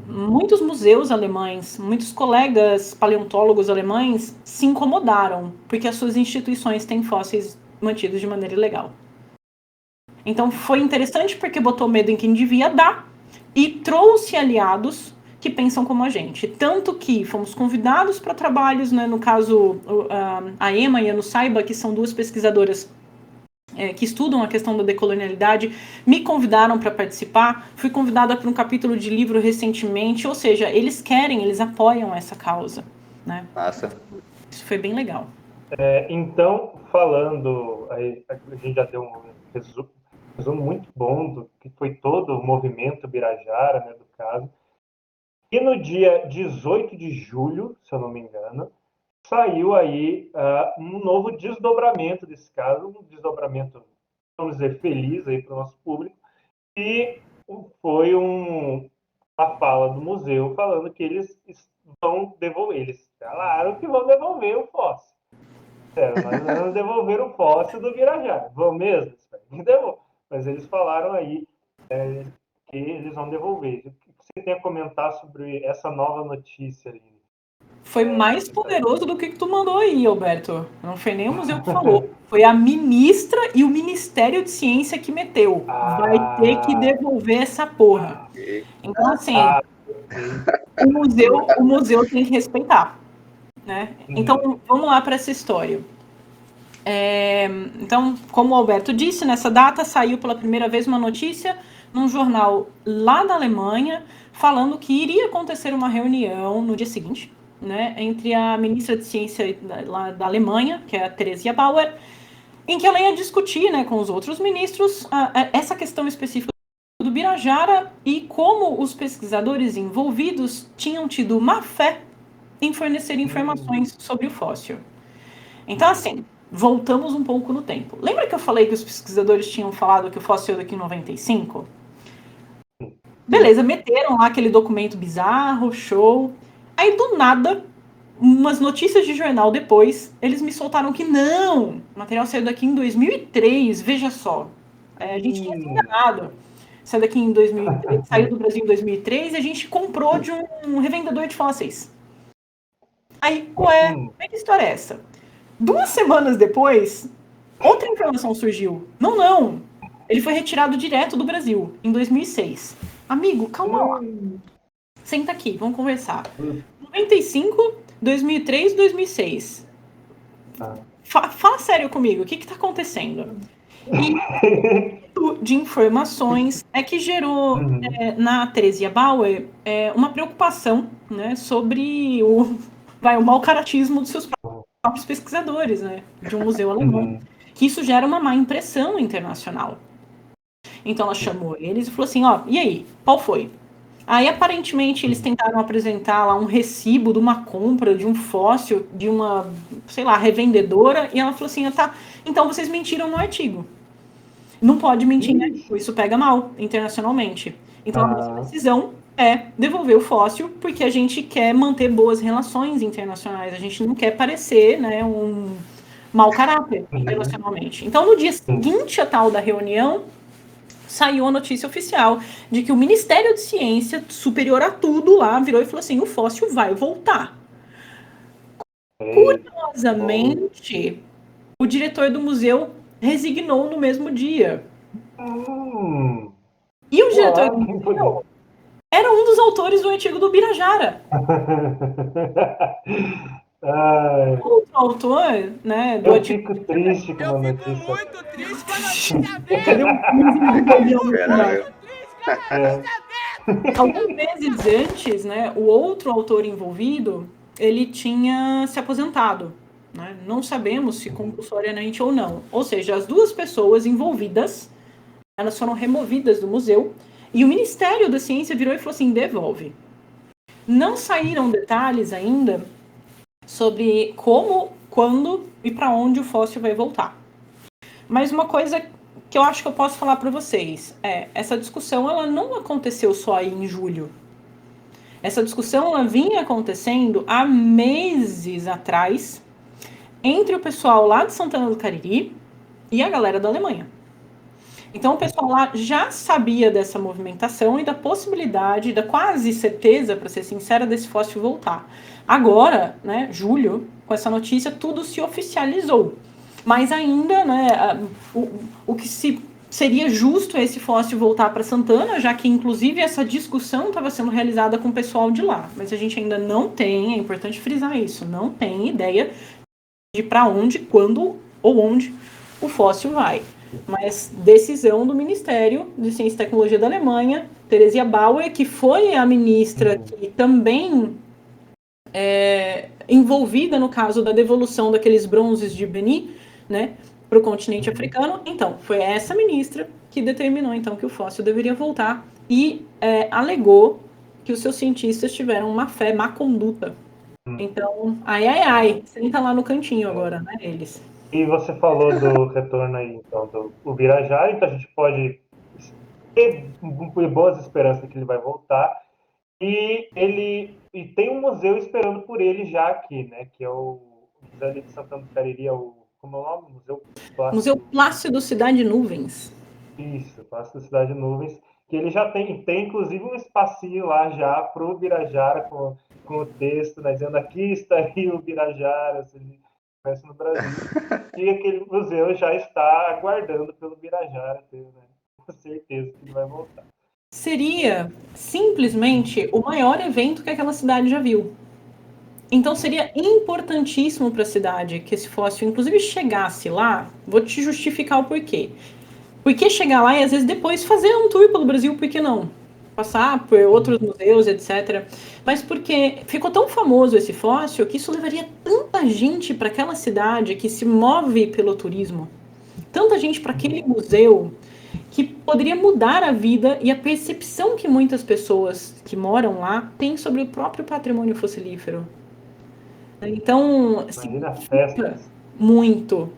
Muitos museus alemães, muitos colegas paleontólogos alemães se incomodaram porque as suas instituições têm fósseis mantidos de maneira ilegal. Então foi interessante porque botou medo em quem devia dar e trouxe aliados que pensam como a gente. Tanto que fomos convidados para trabalhos, né, no caso a Emma e a Nussaiba, que são duas pesquisadoras que estudam a questão da decolonialidade, me convidaram para participar, fui convidada para um capítulo de livro recentemente, ou seja, eles apoiam essa causa, né? Massa. Isso foi bem legal. Então, falando, a gente já deu um resumo muito bom do que foi todo o movimento Birajara, né, do caso, e no dia 18 de julho, se eu não me engano, saiu aí um novo desdobramento desse caso, um desdobramento, vamos dizer, feliz aí para o nosso público, e foi uma fala do museu falando que eles vão devolver, eles falaram que vão devolver o fóssil. Nós vamos devolver o fóssil do Birajara. Vão mesmo? Mas eles falaram aí que eles vão devolver. O que você tem a comentar sobre essa nova notícia ali? Foi mais poderoso do que tu mandou aí, Alberto. Não foi nem o museu que falou. Foi a ministra e o Ministério de Ciência que meteu. Vai ter que devolver essa porra. Então, assim, o museu tem que respeitar. Né? Então, vamos lá para essa história. Então, como o Alberto disse, nessa data saiu pela primeira vez uma notícia num jornal lá da Alemanha, falando que iria acontecer uma reunião no dia seguinte, né, entre a ministra de Ciência lá da Alemanha, que é a Theresia Bauer, em que ela ia discutir, né, com os outros ministros essa questão específica do Birajara e como os pesquisadores envolvidos tinham tido má fé em fornecer informações sobre o fóssil. Então, assim, voltamos um pouco no tempo. Lembra que eu falei que os pesquisadores tinham falado que o fóssil é daqui em 95? Beleza, meteram lá aquele documento bizarro, show. Aí, do nada, umas notícias de jornal depois, eles me soltaram que não, o material saiu daqui em 2003, veja só. A gente tinha se enganado. Saiu daqui em 2003, saiu do Brasil em 2003 e a gente comprou de um revendedor de fósseis. Aí, que história é essa? 2 semanas depois, outra informação surgiu. Não, Ele foi retirado direto do Brasil, em 2006. Amigo, calma lá. Senta aqui, vamos conversar. 95, 2003, 2006. Fala sério comigo, o que está acontecendo? E de informações é que gerou na Theresia Bauer uma preocupação, né, sobre o mau caratismo dos seus próprios pesquisadores, né, de um museu alemão, que isso gera uma má impressão internacional. Então ela chamou eles e falou assim, ó, e aí, qual foi? Aí, aparentemente, eles tentaram apresentar lá um recibo de uma compra de um fóssil de uma, sei lá, revendedora, e ela falou assim, tá, então vocês mentiram no artigo. Não pode mentir em artigo, isso pega mal internacionalmente. Então, a nossa decisão é devolver o fóssil, porque a gente quer manter boas relações internacionais, a gente não quer parecer, né, um mau caráter internacionalmente. Então, no dia seguinte a tal da reunião, saiu a notícia oficial de que o Ministério de Ciência, superior a tudo lá, virou e falou assim, o fóssil vai voltar. Curiosamente, o diretor do museu resignou no mesmo dia. E o diretor do museu era um dos autores do artigo do Birajara. O outro autor, né, do artigo... fico triste com uma notícia. Eu fico muito triste com a notícia Alguns meses antes, né, o outro autor envolvido, ele tinha se aposentado. Né? Não sabemos se compulsoriamente ou não. Ou seja, as duas pessoas envolvidas, elas foram removidas do museu, e o Ministério da Ciência virou e falou assim, devolve. Não saíram detalhes ainda sobre como, quando e para onde o fóssil vai voltar. Mas uma coisa que eu acho que eu posso falar para vocês essa discussão ela não aconteceu só aí em julho. Essa discussão ela vinha acontecendo há meses atrás entre o pessoal lá de Santana do Cariri e a galera da Alemanha. Então o pessoal lá já sabia dessa movimentação e da possibilidade, da quase certeza, para ser sincera, desse fóssil voltar. Agora, né, julho, com essa notícia, tudo se oficializou. Mas ainda, né, o que seria justo esse fóssil voltar para Santana, já que, inclusive, essa discussão estava sendo realizada com o pessoal de lá. Mas a gente ainda não tem, é importante frisar isso, não tem ideia de para onde, quando ou onde o fóssil vai. Mas decisão do Ministério de Ciência e Tecnologia da Alemanha, Theresia Bauer, que foi a ministra que também envolvida no caso da devolução daqueles bronzes de Beni, né, para o continente africano. Então, foi essa ministra que determinou então que o fóssil deveria voltar e alegou que os seus cientistas tiveram má fé, má conduta. Então, senta lá no cantinho agora, né, eles. E você falou do retorno aí, então, do Birajara, então a gente pode ter boas esperanças que ele vai voltar. E tem um museu esperando por ele já aqui, né? Que é o Museu de Santana do Cariri, como é o nome? Museu Plácido Cidade Nuvens. Isso, Plácido Cidade Nuvens, que ele já tem inclusive um espacinho lá já para o Birajara com o texto, né, dizendo aqui está aí o Birajara, se ele estivesse no Brasil. E aquele museu já está aguardando pelo Birajara, né, com certeza que ele vai voltar. Seria simplesmente o maior evento que aquela cidade já viu. Então seria importantíssimo para a cidade que esse fóssil, inclusive, chegasse lá. Vou te justificar o porquê. Por que chegar lá e, às vezes, depois fazer um tour pelo Brasil, por que não? Passar por outros museus, etc. Mas porque ficou tão famoso esse fóssil que isso levaria tanta gente para aquela cidade que se move pelo turismo. Tanta gente para aquele museu que poderia mudar a vida e a percepção que muitas pessoas que moram lá têm sobre o próprio patrimônio fossilífero. Então, significa muito.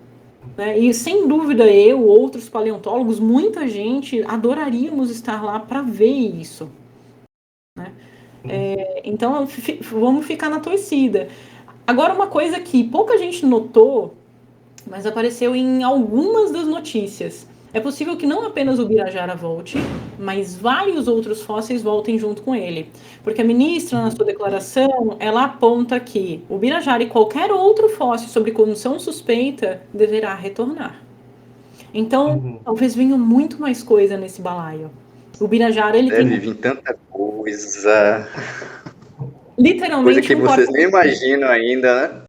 Né? E, sem dúvida, eu, outros paleontólogos, muita gente adoraríamos estar lá para ver isso. Né? Então, vamos ficar na torcida. Agora, uma coisa que pouca gente notou, mas apareceu em algumas das notícias. É possível que não apenas o Birajara volte, mas vários outros fósseis voltem junto com ele. Porque a ministra, na sua declaração, ela aponta que o Birajara e qualquer outro fóssil sobre condição suspeita deverá retornar. Então, talvez venha muito mais coisa nesse balaio. O Birajara, ele Deve tem vir tanta coisa. Coisa literalmente que um vocês nem porta. imaginam ainda, né?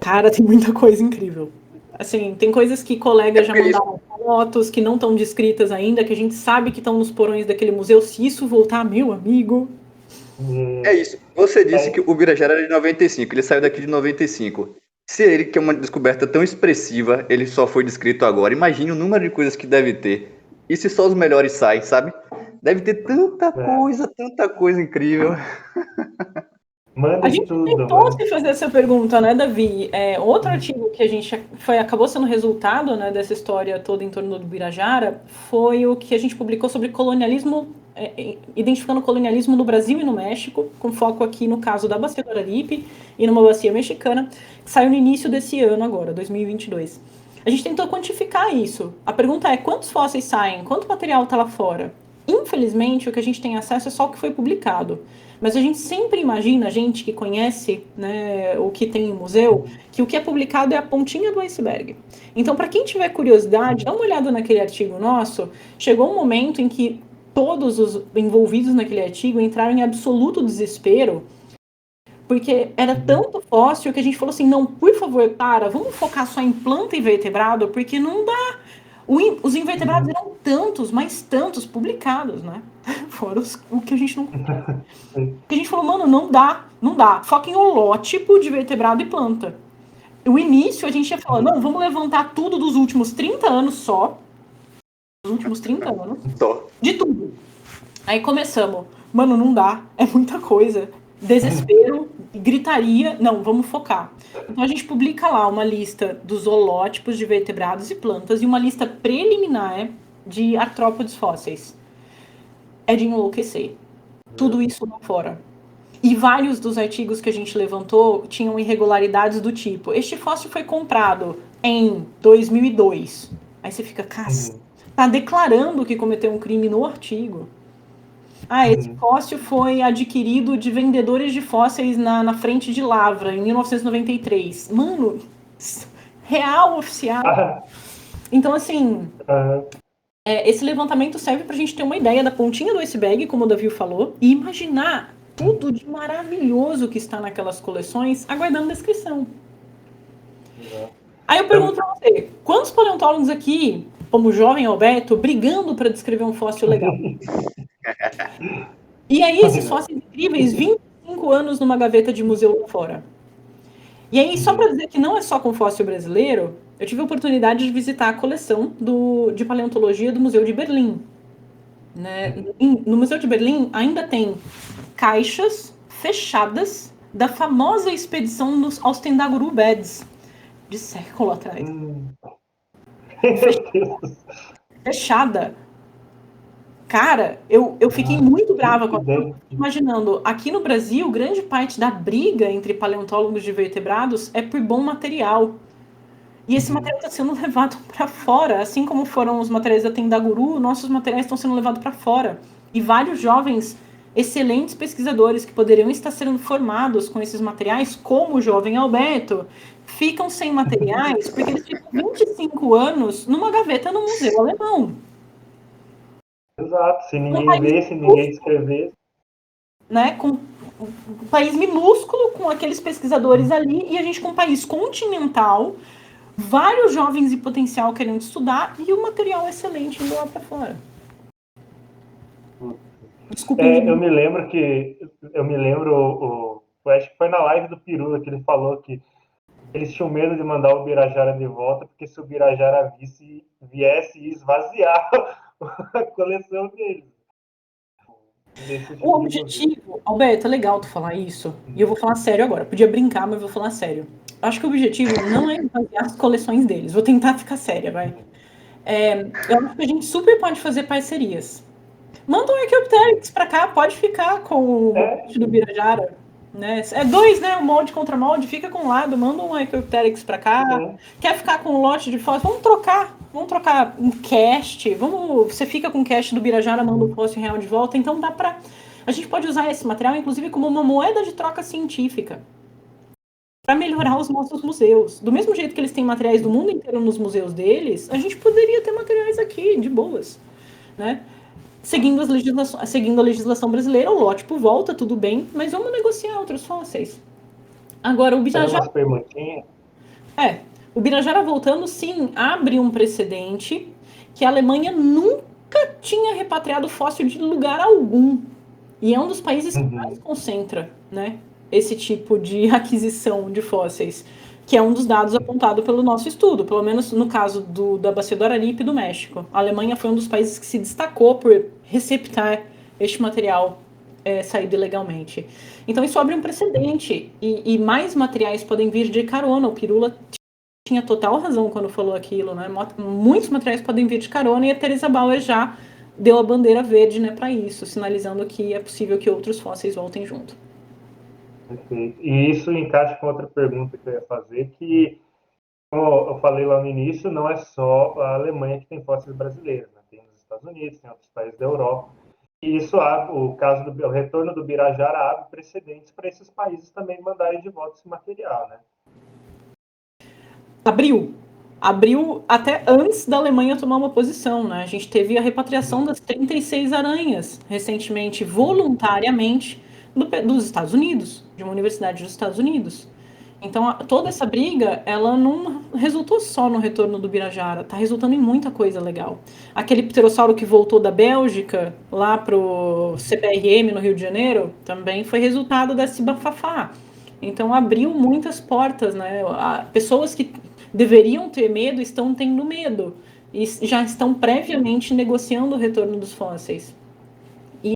Cara, tem muita coisa incrível. Assim, tem coisas que É colegas já porque isso, mandaram fotos, que não estão descritas ainda, que a gente sabe que estão nos porões daquele museu. Se isso voltar, meu amigo. é isso. Você disse que É, o Birajara era de 95, ele saiu daqui de 95. Se ele, que é uma descoberta tão expressiva, ele só foi descrito agora, imagine o número de coisas que deve ter. E se só os melhores saem, sabe? Deve ter tanta coisa incrível. A mandem gente tudo, tentou mano. se fazer essa pergunta, né, Davi? Outro artigo que a gente acabou sendo resultado, né, dessa história toda em torno do Birajara foi o que a gente publicou sobre colonialismo, identificando o colonialismo no Brasil e no México, com foco aqui no caso da Bacia do Araripe e numa bacia mexicana, que saiu no início desse ano agora, 2022. A gente tentou quantificar isso. A pergunta é, quantos fósseis saem? Quanto material está lá fora? Infelizmente, o que a gente tem acesso é só o que foi publicado. Mas a gente sempre imagina, a gente que conhece, né, o que tem em museu, que o que é publicado é a pontinha do iceberg. Então, para quem tiver curiosidade, dá uma olhada naquele artigo nosso. Chegou um momento em que todos os envolvidos naquele artigo entraram em absoluto desespero, porque era tanto fóssil que a gente falou assim, não, por favor, vamos focar só em planta e vertebrado, porque não dá. Os invertebrados eram tantos, mas tantos publicados, né? Fora o que a gente não. Que a gente falou, mano, não dá. Foca em holótipo de vertebrado e planta. O início a gente ia falar, não, vamos levantar tudo dos últimos 30 anos só. Dos últimos 30 anos. Só. De tudo. Aí começamos, mano, não dá, é muita coisa. Desespero, gritaria, não, vamos focar. Então a gente publica lá uma lista dos holótipos de vertebrados e plantas e uma lista preliminar de artrópodes fósseis. É de enlouquecer. Tudo isso lá fora. E vários dos artigos que a gente levantou tinham irregularidades do tipo, este fóssil foi comprado em 2002. Aí você fica, tá declarando que cometeu um crime no artigo. Esse fóssil foi adquirido de vendedores de fósseis na frente de Lavra, em 1993. Mano, real, oficial. Então, assim, esse levantamento serve pra gente ter uma ideia da pontinha do iceberg, como o Davi falou, e imaginar tudo de maravilhoso que está naquelas coleções, aguardando descrição. Aí eu pergunto pra você, quantos paleontólogos aqui, como o jovem Alberto, brigando para descrever um fóssil legal? E aí esses fósseis incríveis, 25 anos numa gaveta de museu lá fora. E aí, só para dizer que não é só com fóssil brasileiro, eu tive a oportunidade de visitar a coleção de paleontologia do Museu de Berlim. Né? No Museu de Berlim ainda tem caixas fechadas da famosa expedição aos Tendaguru Beds, de século atrás. Fechada. Cara, eu fiquei muito brava com aquilo, imaginando, aqui no Brasil, grande parte da briga entre paleontólogos de vertebrados é por bom material. E esse material está sendo levado para fora, assim como foram os materiais da Tendaguru, nossos materiais estão sendo levados para fora. E vários jovens, excelentes pesquisadores que poderiam estar sendo formados com esses materiais, como o jovem Alberto, ficam sem materiais porque eles ficam 25 anos numa gaveta no Museu Alemão. Exato, se ninguém vê, se ninguém escrever. Né, com um país minúsculo, com aqueles pesquisadores ali, e a gente com um país continental, vários jovens em potencial querendo estudar, e o material excelente indo lá para fora. Desculpa. Eu me lembro, acho que foi na live do Pirula que ele falou que eles tinham medo de mandar o Birajara de volta, porque se o Birajara viesse e esvaziar a coleção deles. O objetivo, Alberto, é legal tu falar isso, e eu vou falar sério agora. Podia brincar, mas eu vou falar sério. Acho que o objetivo não é esvaziar as coleções deles. Vou tentar ficar séria, vai. Eu acho que a gente super pode fazer parcerias. Manda um Archaeopteryx pra cá, pode ficar com o molde do Birajara. Né? É 2, né? O molde contra molde, fica com um lado, manda um Archaeopteryx pra cá. Quer ficar com um lote de fóssil? Vamos trocar um cast. Você fica com o cast do Birajara, manda o fóssil real de volta. Então dá pra. A gente pode usar esse material, inclusive, como uma moeda de troca científica. para melhorar os nossos museus. Do mesmo jeito que eles têm materiais do mundo inteiro nos museus deles, a gente poderia ter materiais aqui, de boas, né? Seguindo a legislação brasileira, o lote volta, tudo bem, mas vamos negociar outros fósseis. Agora, o Birajara... o Birajara voltando, sim, abre um precedente que a Alemanha nunca tinha repatriado fóssil de lugar algum. E é um dos países que mais concentra, né, esse tipo de aquisição de fósseis, que é um dos dados apontado pelo nosso estudo, pelo menos no caso da Bacia do Araripe do México. A Alemanha foi um dos países que se destacou por receptar este material saído ilegalmente. Então isso abre um precedente, e mais materiais podem vir de carona. O Pirula tinha total razão quando falou aquilo, né? Muitos materiais podem vir de carona, e a Teresa Bauer já deu a bandeira verde, né, para isso, sinalizando que é possível que outros fósseis voltem junto. Perfeito. E isso encaixa com outra pergunta que eu ia fazer, que, como eu falei lá no início, não é só a Alemanha que tem fósseis brasileiros, né? Tem nos Estados Unidos, tem outros países da Europa. E isso abre, o retorno do Birajara abre precedentes para esses países também mandarem de volta esse material, né? Abriu até antes da Alemanha tomar uma posição, né? A gente teve a repatriação das 36 aranhas recentemente, voluntariamente, dos Estados Unidos, de uma universidade dos Estados Unidos. Então, toda essa briga, ela não resultou só no retorno do Birajara, tá resultando em muita coisa legal. Aquele pterossauro que voltou da Bélgica, lá pro CPRM, no Rio de Janeiro, também foi resultado desse bafafá. Então, abriu muitas portas, né? Pessoas que deveriam ter medo estão tendo medo e já estão previamente negociando o retorno dos fósseis. E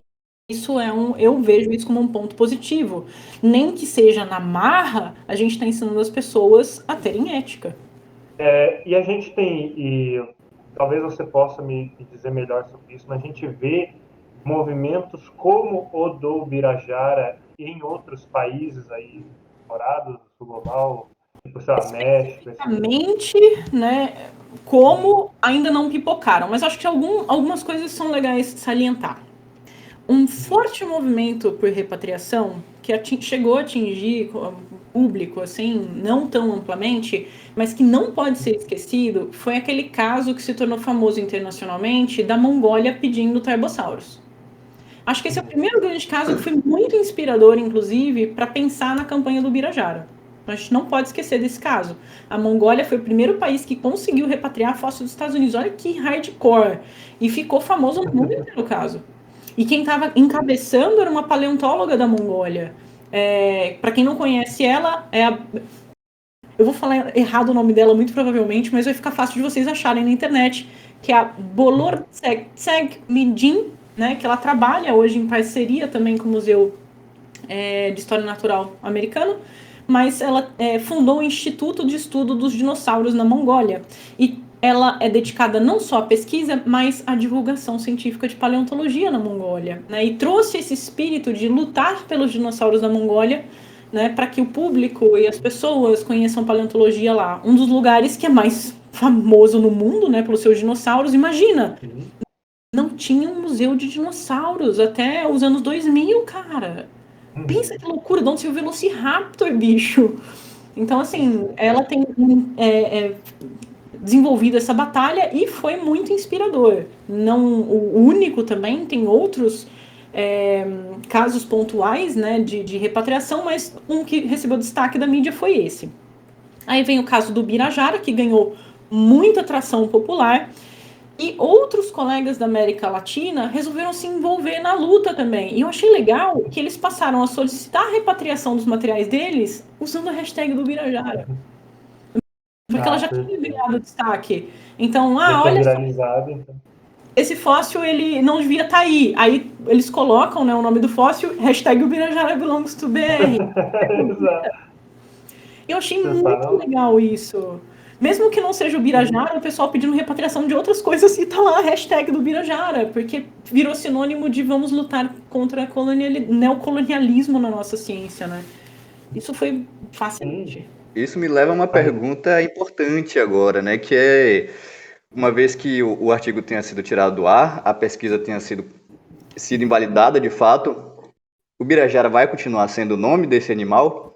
isso eu vejo isso como um ponto positivo. Nem que seja na marra, a gente está ensinando as pessoas a terem ética. E a gente tem, e talvez você possa me dizer melhor sobre isso, mas a gente vê movimentos como o do Birajara em outros países aí, morados do sul global, tipo, sei lá, México. Especificamente, né, como ainda não pipocaram, mas acho que algumas coisas são legais de salientar. Um forte movimento por repatriação que chegou a atingir o público, assim, não tão amplamente, mas que não pode ser esquecido, foi aquele caso que se tornou famoso internacionalmente da Mongólia pedindo Tarbosaurus. Acho que esse é o primeiro grande caso que foi muito inspirador, inclusive, para pensar na campanha do Birajara. Então, a gente não pode esquecer desse caso. A Mongólia foi o primeiro país que conseguiu repatriar fóssil dos Estados Unidos. Olha que hardcore! E ficou famoso no mundo inteiro o caso. E quem estava encabeçando era uma paleontóloga da Mongólia. Para quem não conhece ela, eu vou falar errado o nome dela muito provavelmente, mas vai ficar fácil de vocês acharem na internet, que é a Bolortseg Midin, né, que ela trabalha hoje em parceria também com o Museu de História Natural americano, mas ela fundou o Instituto de Estudo dos Dinossauros na Mongólia. E ela é dedicada não só à pesquisa, mas à divulgação científica de paleontologia na Mongólia, né? E trouxe esse espírito de lutar pelos dinossauros da Mongólia, né, para que o público e as pessoas conheçam paleontologia lá. Um dos lugares que é mais famoso no mundo, né, pelos seus dinossauros. Imagina, não tinha um museu de dinossauros até os anos 2000, cara. Pensa que loucura, de onde saiu o Velociraptor, bicho. Então, assim, ela tem desenvolvido essa batalha e foi muito inspirador. Não o único também, tem outros casos pontuais, né, de repatriação, mas um que recebeu destaque da mídia foi esse. Aí vem o caso do Birajara, que ganhou muita atração popular, e outros colegas da América Latina resolveram se envolver na luta também. E eu achei legal que eles passaram a solicitar a repatriação dos materiais deles usando a hashtag do Birajara. Porque ela já tinha virado destaque. Então, olha só, então. Esse fóssil, ele não devia estar aí. Aí eles colocam, né, o nome do fóssil, hashtag o Birajara belongs to BR. Eu achei muito legal isso. Mesmo que não seja o Birajara, o pessoal pedindo repatriação de outras coisas e tá lá a hashtag do Birajara, porque virou sinônimo de vamos lutar contra neocolonialismo na nossa ciência, né? Isso foi fascinante. Isso me leva a uma pergunta importante agora, né? Que é, uma vez que o artigo tenha sido tirado do ar, a pesquisa tenha sido invalidada de fato, o Birajara vai continuar sendo o nome desse animal?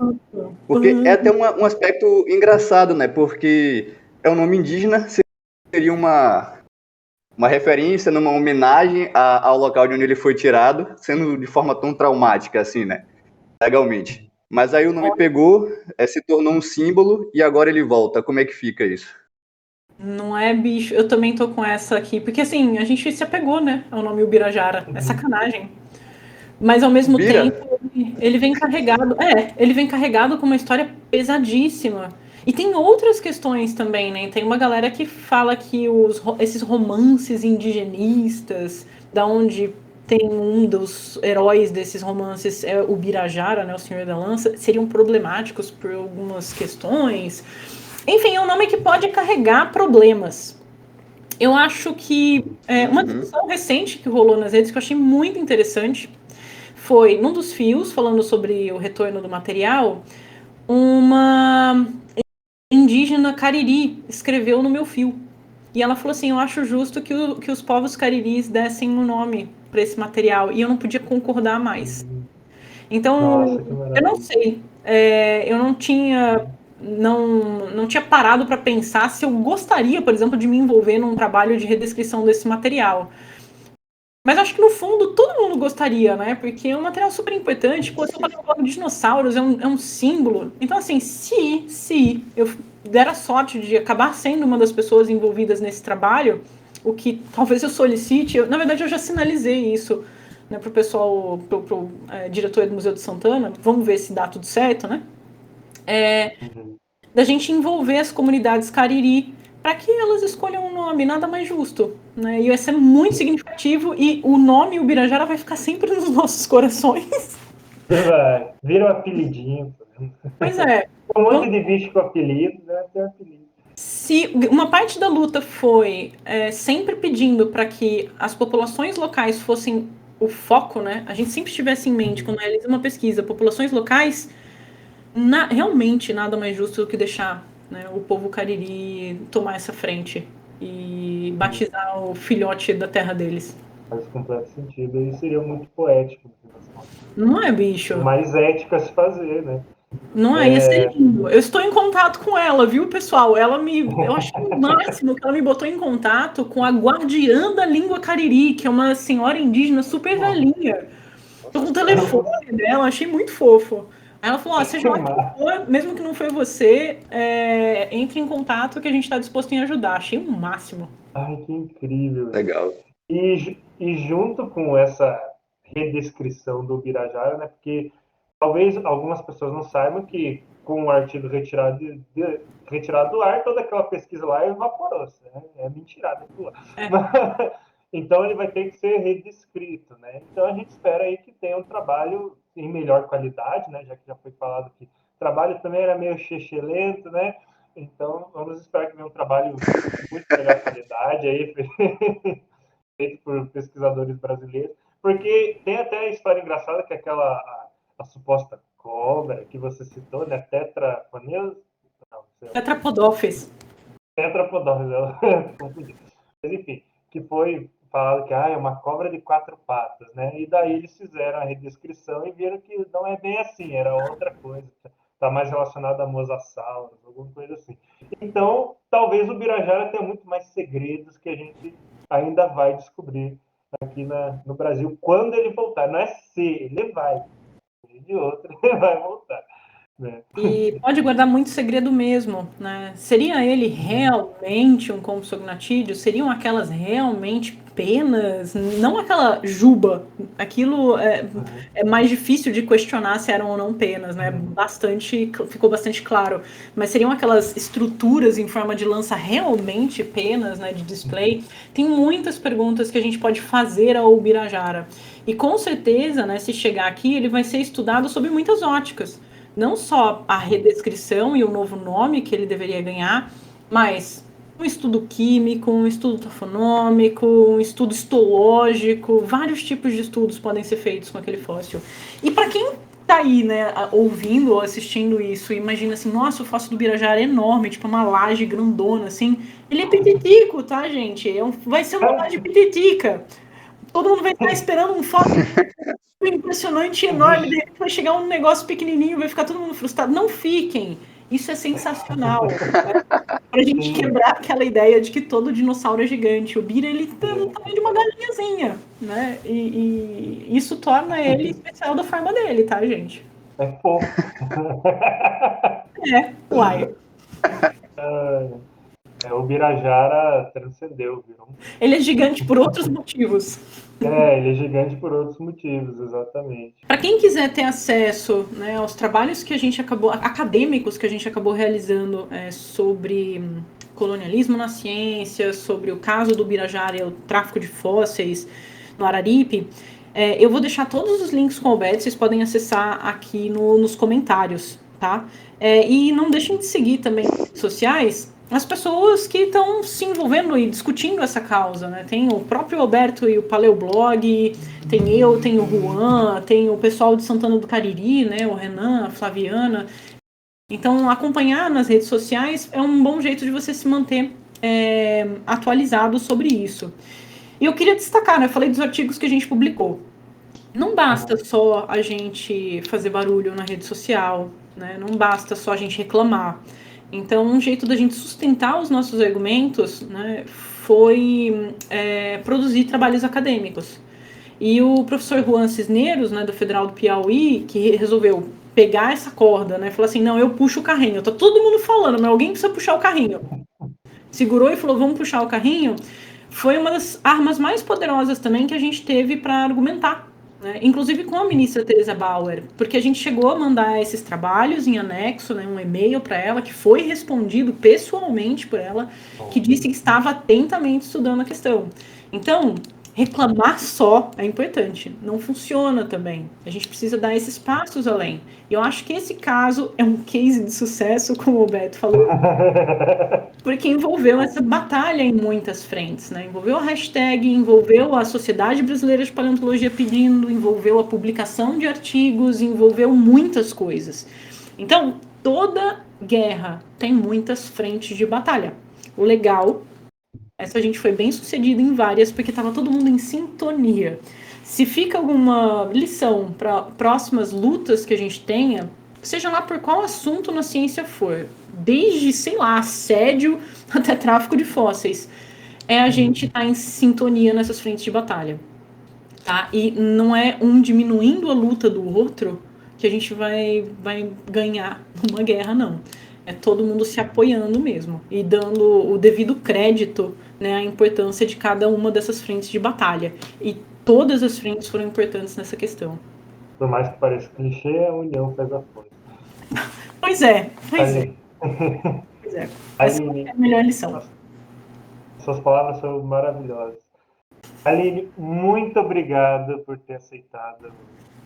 Porque é até um aspecto engraçado, né? Porque é um nome indígena, seria uma referência, numa homenagem ao local de onde ele foi tirado, sendo de forma tão traumática assim, né? Legalmente. Mas aí o nome pegou, se tornou um símbolo e agora ele volta. Como é que fica isso? Não é, bicho? Eu também tô com essa aqui. Porque, assim, a gente se apegou, né, ao nome Ubirajara. É sacanagem. Mas, ao mesmo tempo, ele vem carregado... ele vem carregado com uma história pesadíssima. E tem outras questões também, né? Tem uma galera que fala que esses romances indigenistas, da onde tem um dos heróis desses romances, é o Birajara, né, o Senhor da Lança, seriam problemáticos por algumas questões. Enfim, é um nome que pode carregar problemas. Eu acho que uma discussão recente que rolou nas redes, que eu achei muito interessante, foi, num dos fios, falando sobre o retorno do material, uma indígena cariri escreveu no meu fio. E ela falou assim, eu acho justo que os povos cariris dessem um nome para esse material. E eu não podia concordar mais. Então, Nossa, eu não sei. Eu não tinha parado para pensar se eu gostaria, por exemplo, de me envolver num trabalho de redescrição desse material. Mas acho que no fundo todo mundo gostaria, né? Porque é um material super importante. Pô, se eu falar de dinossauros, é um símbolo. Então, assim, se eu der a sorte de acabar sendo uma das pessoas envolvidas nesse trabalho, o que talvez eu solicite, na verdade eu já sinalizei isso, né, pro pessoal, pro diretor do Museu de Santana, vamos ver se dá tudo certo, né? Da gente envolver as comunidades cariri para que elas escolham um nome, nada mais justo, né? E vai ser muito significativo e o nome Ubirajara vai ficar sempre nos nossos corações. Vira um apelidinho. Pois é. Um monte de bicho com apelido, né? Tem apelido. Se uma parte da luta foi sempre pedindo para que as populações locais fossem o foco, né? A gente sempre tivesse em mente, quando realiza uma pesquisa, populações locais, realmente nada mais justo do que deixar, né, o povo cariri tomar essa frente e batizar o filhote da terra deles. Faz completo sentido. E seria muito poético. Não é, bicho? Mais ético a se fazer, né? Não é, ia ser lindo. Eu estou em contato com ela, viu, pessoal? Eu acho o máximo que ela me botou em contato com a guardiã da língua cariri, que é uma senhora indígena super velhinha. Tô com o telefone dela, achei muito fofo. Aí ela falou, seja lá quem for, mesmo que não foi você, entre em contato que a gente está disposto em ajudar. Achei o máximo. Ai, que incrível. Legal. E junto com essa redescrição do Birajara, né? Porque talvez algumas pessoas não saibam que com o artigo retirado do ar, toda aquela pesquisa lá evaporou-se, né? É mentirada aquilo lá. Então ele vai ter que ser redescrito, né? Então a gente espera aí que tenha um trabalho em melhor qualidade, né? Já que já foi falado que o trabalho também era meio lento, né? Então vamos esperar que venha um trabalho de muito melhor qualidade aí, feito por pesquisadores brasileiros, porque tem até a história engraçada que é a suposta cobra que você citou, né? Tetrapodófis. Tetrapodófis, mas enfim, que foi falado que é uma cobra de 4 patas, né? E daí eles fizeram a redescrição e viram que não é bem assim, era outra coisa. Está mais relacionado a mosassauros, alguma coisa assim. Então, talvez o Birajara tenha muito mais segredos que a gente ainda vai descobrir aqui no Brasil quando ele voltar. Não é se, ele vai. De outro, ele vai voltar. Né? E pode guardar muito segredo mesmo, né? Seria ele realmente um compsognatídeo? Seriam aquelas realmente penas? Não aquela juba. Aquilo é mais difícil de questionar se eram ou não penas, né? Ficou bastante claro. Mas seriam aquelas estruturas em forma de lança realmente penas, né? De display? Tem muitas perguntas que a gente pode fazer ao Birajara. E com certeza, né? Se chegar aqui, ele vai ser estudado sob muitas óticas. Não só a redescrição e o novo nome que ele deveria ganhar, mas um estudo químico, um estudo tafonômico, um estudo histológico, vários tipos de estudos podem ser feitos com aquele fóssil. E para quem tá aí, né, ouvindo ou assistindo isso, imagina assim, nossa, o fóssil do Birajara é enorme, tipo uma laje grandona, assim. Ele é pititico, tá, gente? Vai ser uma laje pititica. Todo mundo vai estar esperando um foto impressionante, enorme, daí vai chegar um negócio pequenininho, vai ficar todo mundo frustrado. Não fiquem. Isso é sensacional. Pra gente quebrar aquela ideia de que todo dinossauro é gigante. O Bira, ele tá no tamanho de uma galinhazinha, né? E isso torna ele especial da forma dele, tá, gente? É fofo. Uai. O Birajara transcendeu, virou. Ele é gigante por outros motivos. Ele é gigante por outros motivos, exatamente. Para quem quiser ter acesso, né, aos trabalhos que a gente acadêmicos que a gente acabou realizando sobre colonialismo na ciência, sobre o caso do Birajara e o tráfico de fósseis no Araripe, eu vou deixar todos os links com o Alberto, vocês podem acessar aqui nos comentários, tá? E não deixem de seguir também nas redes sociais as pessoas que estão se envolvendo e discutindo essa causa, né? Tem o próprio Alberto e o Paleoblog, tem eu, tem o Juan, tem o pessoal de Santana do Cariri, né? O Renan, a Flaviana. Então, acompanhar nas redes sociais é um bom jeito de você se manter atualizado sobre isso. E eu queria destacar, né? Eu falei dos artigos que a gente publicou. Não basta só a gente fazer barulho na rede social, né? Não basta só a gente reclamar. Então, um jeito da gente sustentar os nossos argumentos, né, foi produzir trabalhos acadêmicos. E o professor Juan Cisneros, né, do Federal do Piauí, que resolveu pegar essa corda, né, falou assim, não, eu puxo o carrinho. Tá todo mundo falando, mas alguém precisa puxar o carrinho. Segurou e falou, vamos puxar o carrinho. Foi uma das armas mais poderosas também que a gente teve para argumentar. Né? Inclusive com a ministra Teresa Bauer, porque a gente chegou a mandar esses trabalhos em anexo, né, um e-mail para ela, que foi respondido pessoalmente por ela, que disse que estava atentamente estudando a questão. Então, reclamar só é importante, não funciona também. A gente precisa dar esses passos além. E eu acho que esse caso é um case de sucesso, como o Beto falou, porque envolveu essa batalha em muitas frentes, né? Envolveu a hashtag, envolveu a Sociedade Brasileira de Paleontologia pedindo, envolveu a publicação de artigos, envolveu muitas coisas. Então, toda guerra tem muitas frentes de batalha. O legal essa a gente foi bem sucedido em várias, porque estava todo mundo em sintonia. Se fica alguma lição para próximas lutas que a gente tenha, seja lá por qual assunto na ciência for, desde, sei lá, assédio até tráfico de fósseis, a gente estar em sintonia nessas frentes de batalha. Tá? E não é um diminuindo a luta do outro que a gente vai ganhar uma guerra, não. É todo mundo se apoiando mesmo e dando o devido crédito, né, à importância de cada uma dessas frentes de batalha. E todas as frentes foram importantes nessa questão. Por mais que pareça clichê, a união faz a força. Pois é. Essa é a melhor lição. Suas palavras são maravilhosas. Aline, muito obrigado por ter aceitado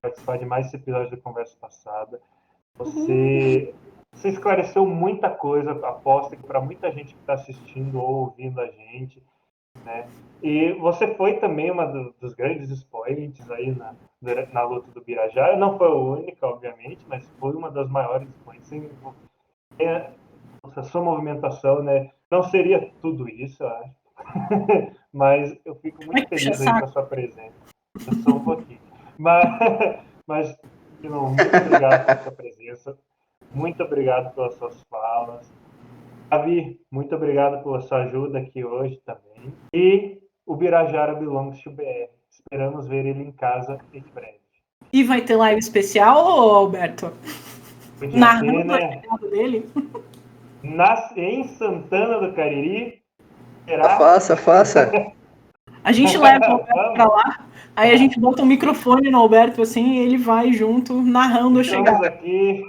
participar de mais esse episódio da Conversa Passada. Você esclareceu muita coisa, aposto que para muita gente que está assistindo ou ouvindo a gente, né? E você foi também uma dos grandes expoentes aí na luta do Birajara. Não foi a única, obviamente, mas foi uma das maiores expoentes. A sua movimentação, né? Não seria tudo isso, eu acho. Mas eu fico muito feliz aí com a sua presença. Eu sou um pouquinho. Mas muito obrigado pela sua presença. Muito obrigado pelas suas falas. Davi, muito obrigado pela sua ajuda aqui hoje também. E o Birajara belongs to BR. Esperamos ver ele em casa em breve. E vai ter live especial, Alberto? Narrando o legado dele? Em Santana do Cariri. Será? Faça. A gente leva o Alberto pra lá, aí a gente bota um microfone no Alberto assim e ele vai junto narrando a chegada. Aqui.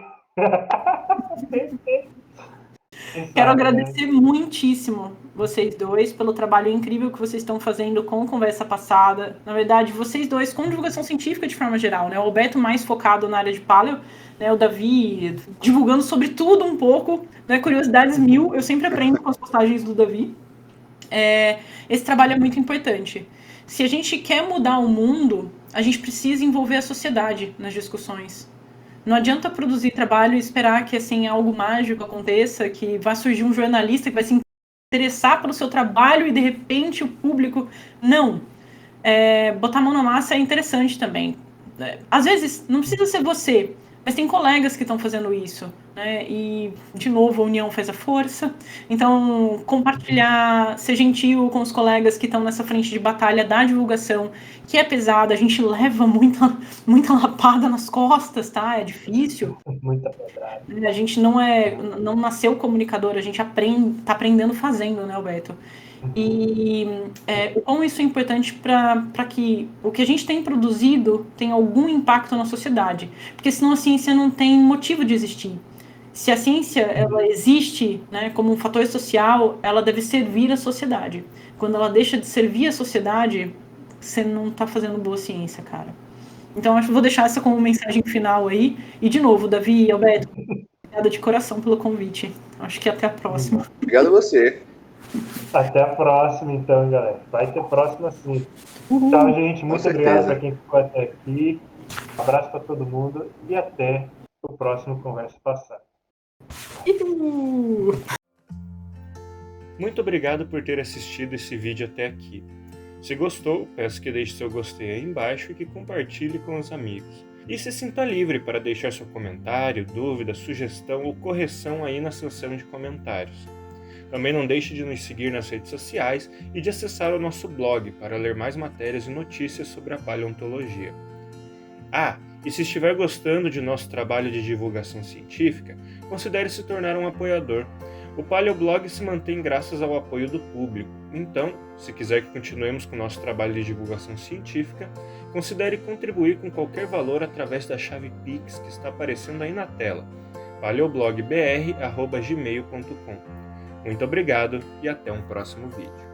Quero agradecer muitíssimo vocês dois pelo trabalho incrível que vocês estão fazendo com Conversa Passada. Na verdade, vocês dois com divulgação científica de forma geral, né? O Alberto mais focado na área de paleo, né? O Davi divulgando sobre tudo um pouco, né? Curiosidades mil, eu sempre aprendo com as postagens do Davi. Esse trabalho é muito importante. Se a gente quer mudar o mundo, a gente precisa envolver a sociedade nas discussões. Não adianta produzir trabalho e esperar que assim, algo mágico aconteça, que vai surgir um jornalista que vai se interessar pelo seu trabalho e de repente o público... Não. botar a mão na massa é interessante também. Às vezes, não precisa ser você, mas tem colegas que estão fazendo isso, né? E, de novo, a união faz a força. Então, compartilhar, ser gentil com os colegas que estão nessa frente de batalha da divulgação, que é pesada, a gente leva muita lapada nas costas, tá? É difícil. Muita pedrada. A gente não nasceu comunicador, a gente tá aprendendo fazendo, né, Alberto? E o quão isso é importante para que o que a gente tem produzido tenha algum impacto na sociedade. Porque senão a ciência não tem motivo de existir. Se a ciência ela existe, né, como um fator social, ela deve servir a sociedade. Quando ela deixa de servir a sociedade, você não está fazendo boa ciência, cara. Então, acho que vou deixar essa como mensagem final aí. E, de novo, Davi e Alberto, obrigada de coração pelo convite. Acho que até a próxima. Obrigado a você. Até a próxima, então, galera. Vai ter próxima sim. Uhul. Tchau, gente. Muito certeza. obrigado para quem ficou até aqui. Abraço para todo mundo e até o próximo Conversa Passada. Muito obrigado por ter assistido esse vídeo até aqui. Se gostou, peço que deixe seu gostei aí embaixo e que compartilhe com os amigos. E se sinta livre para deixar seu comentário, dúvida, sugestão ou correção aí na seção de comentários. Também não deixe de nos seguir nas redes sociais e de acessar o nosso blog para ler mais matérias e notícias sobre a paleontologia. E se estiver gostando de nosso trabalho de divulgação científica, considere se tornar um apoiador. O Paleoblog se mantém graças ao apoio do público. Então, se quiser que continuemos com o nosso trabalho de divulgação científica, considere contribuir com qualquer valor através da chave Pix que está aparecendo aí na tela, paleoblogbr@gmail.com. Muito obrigado e até um próximo vídeo.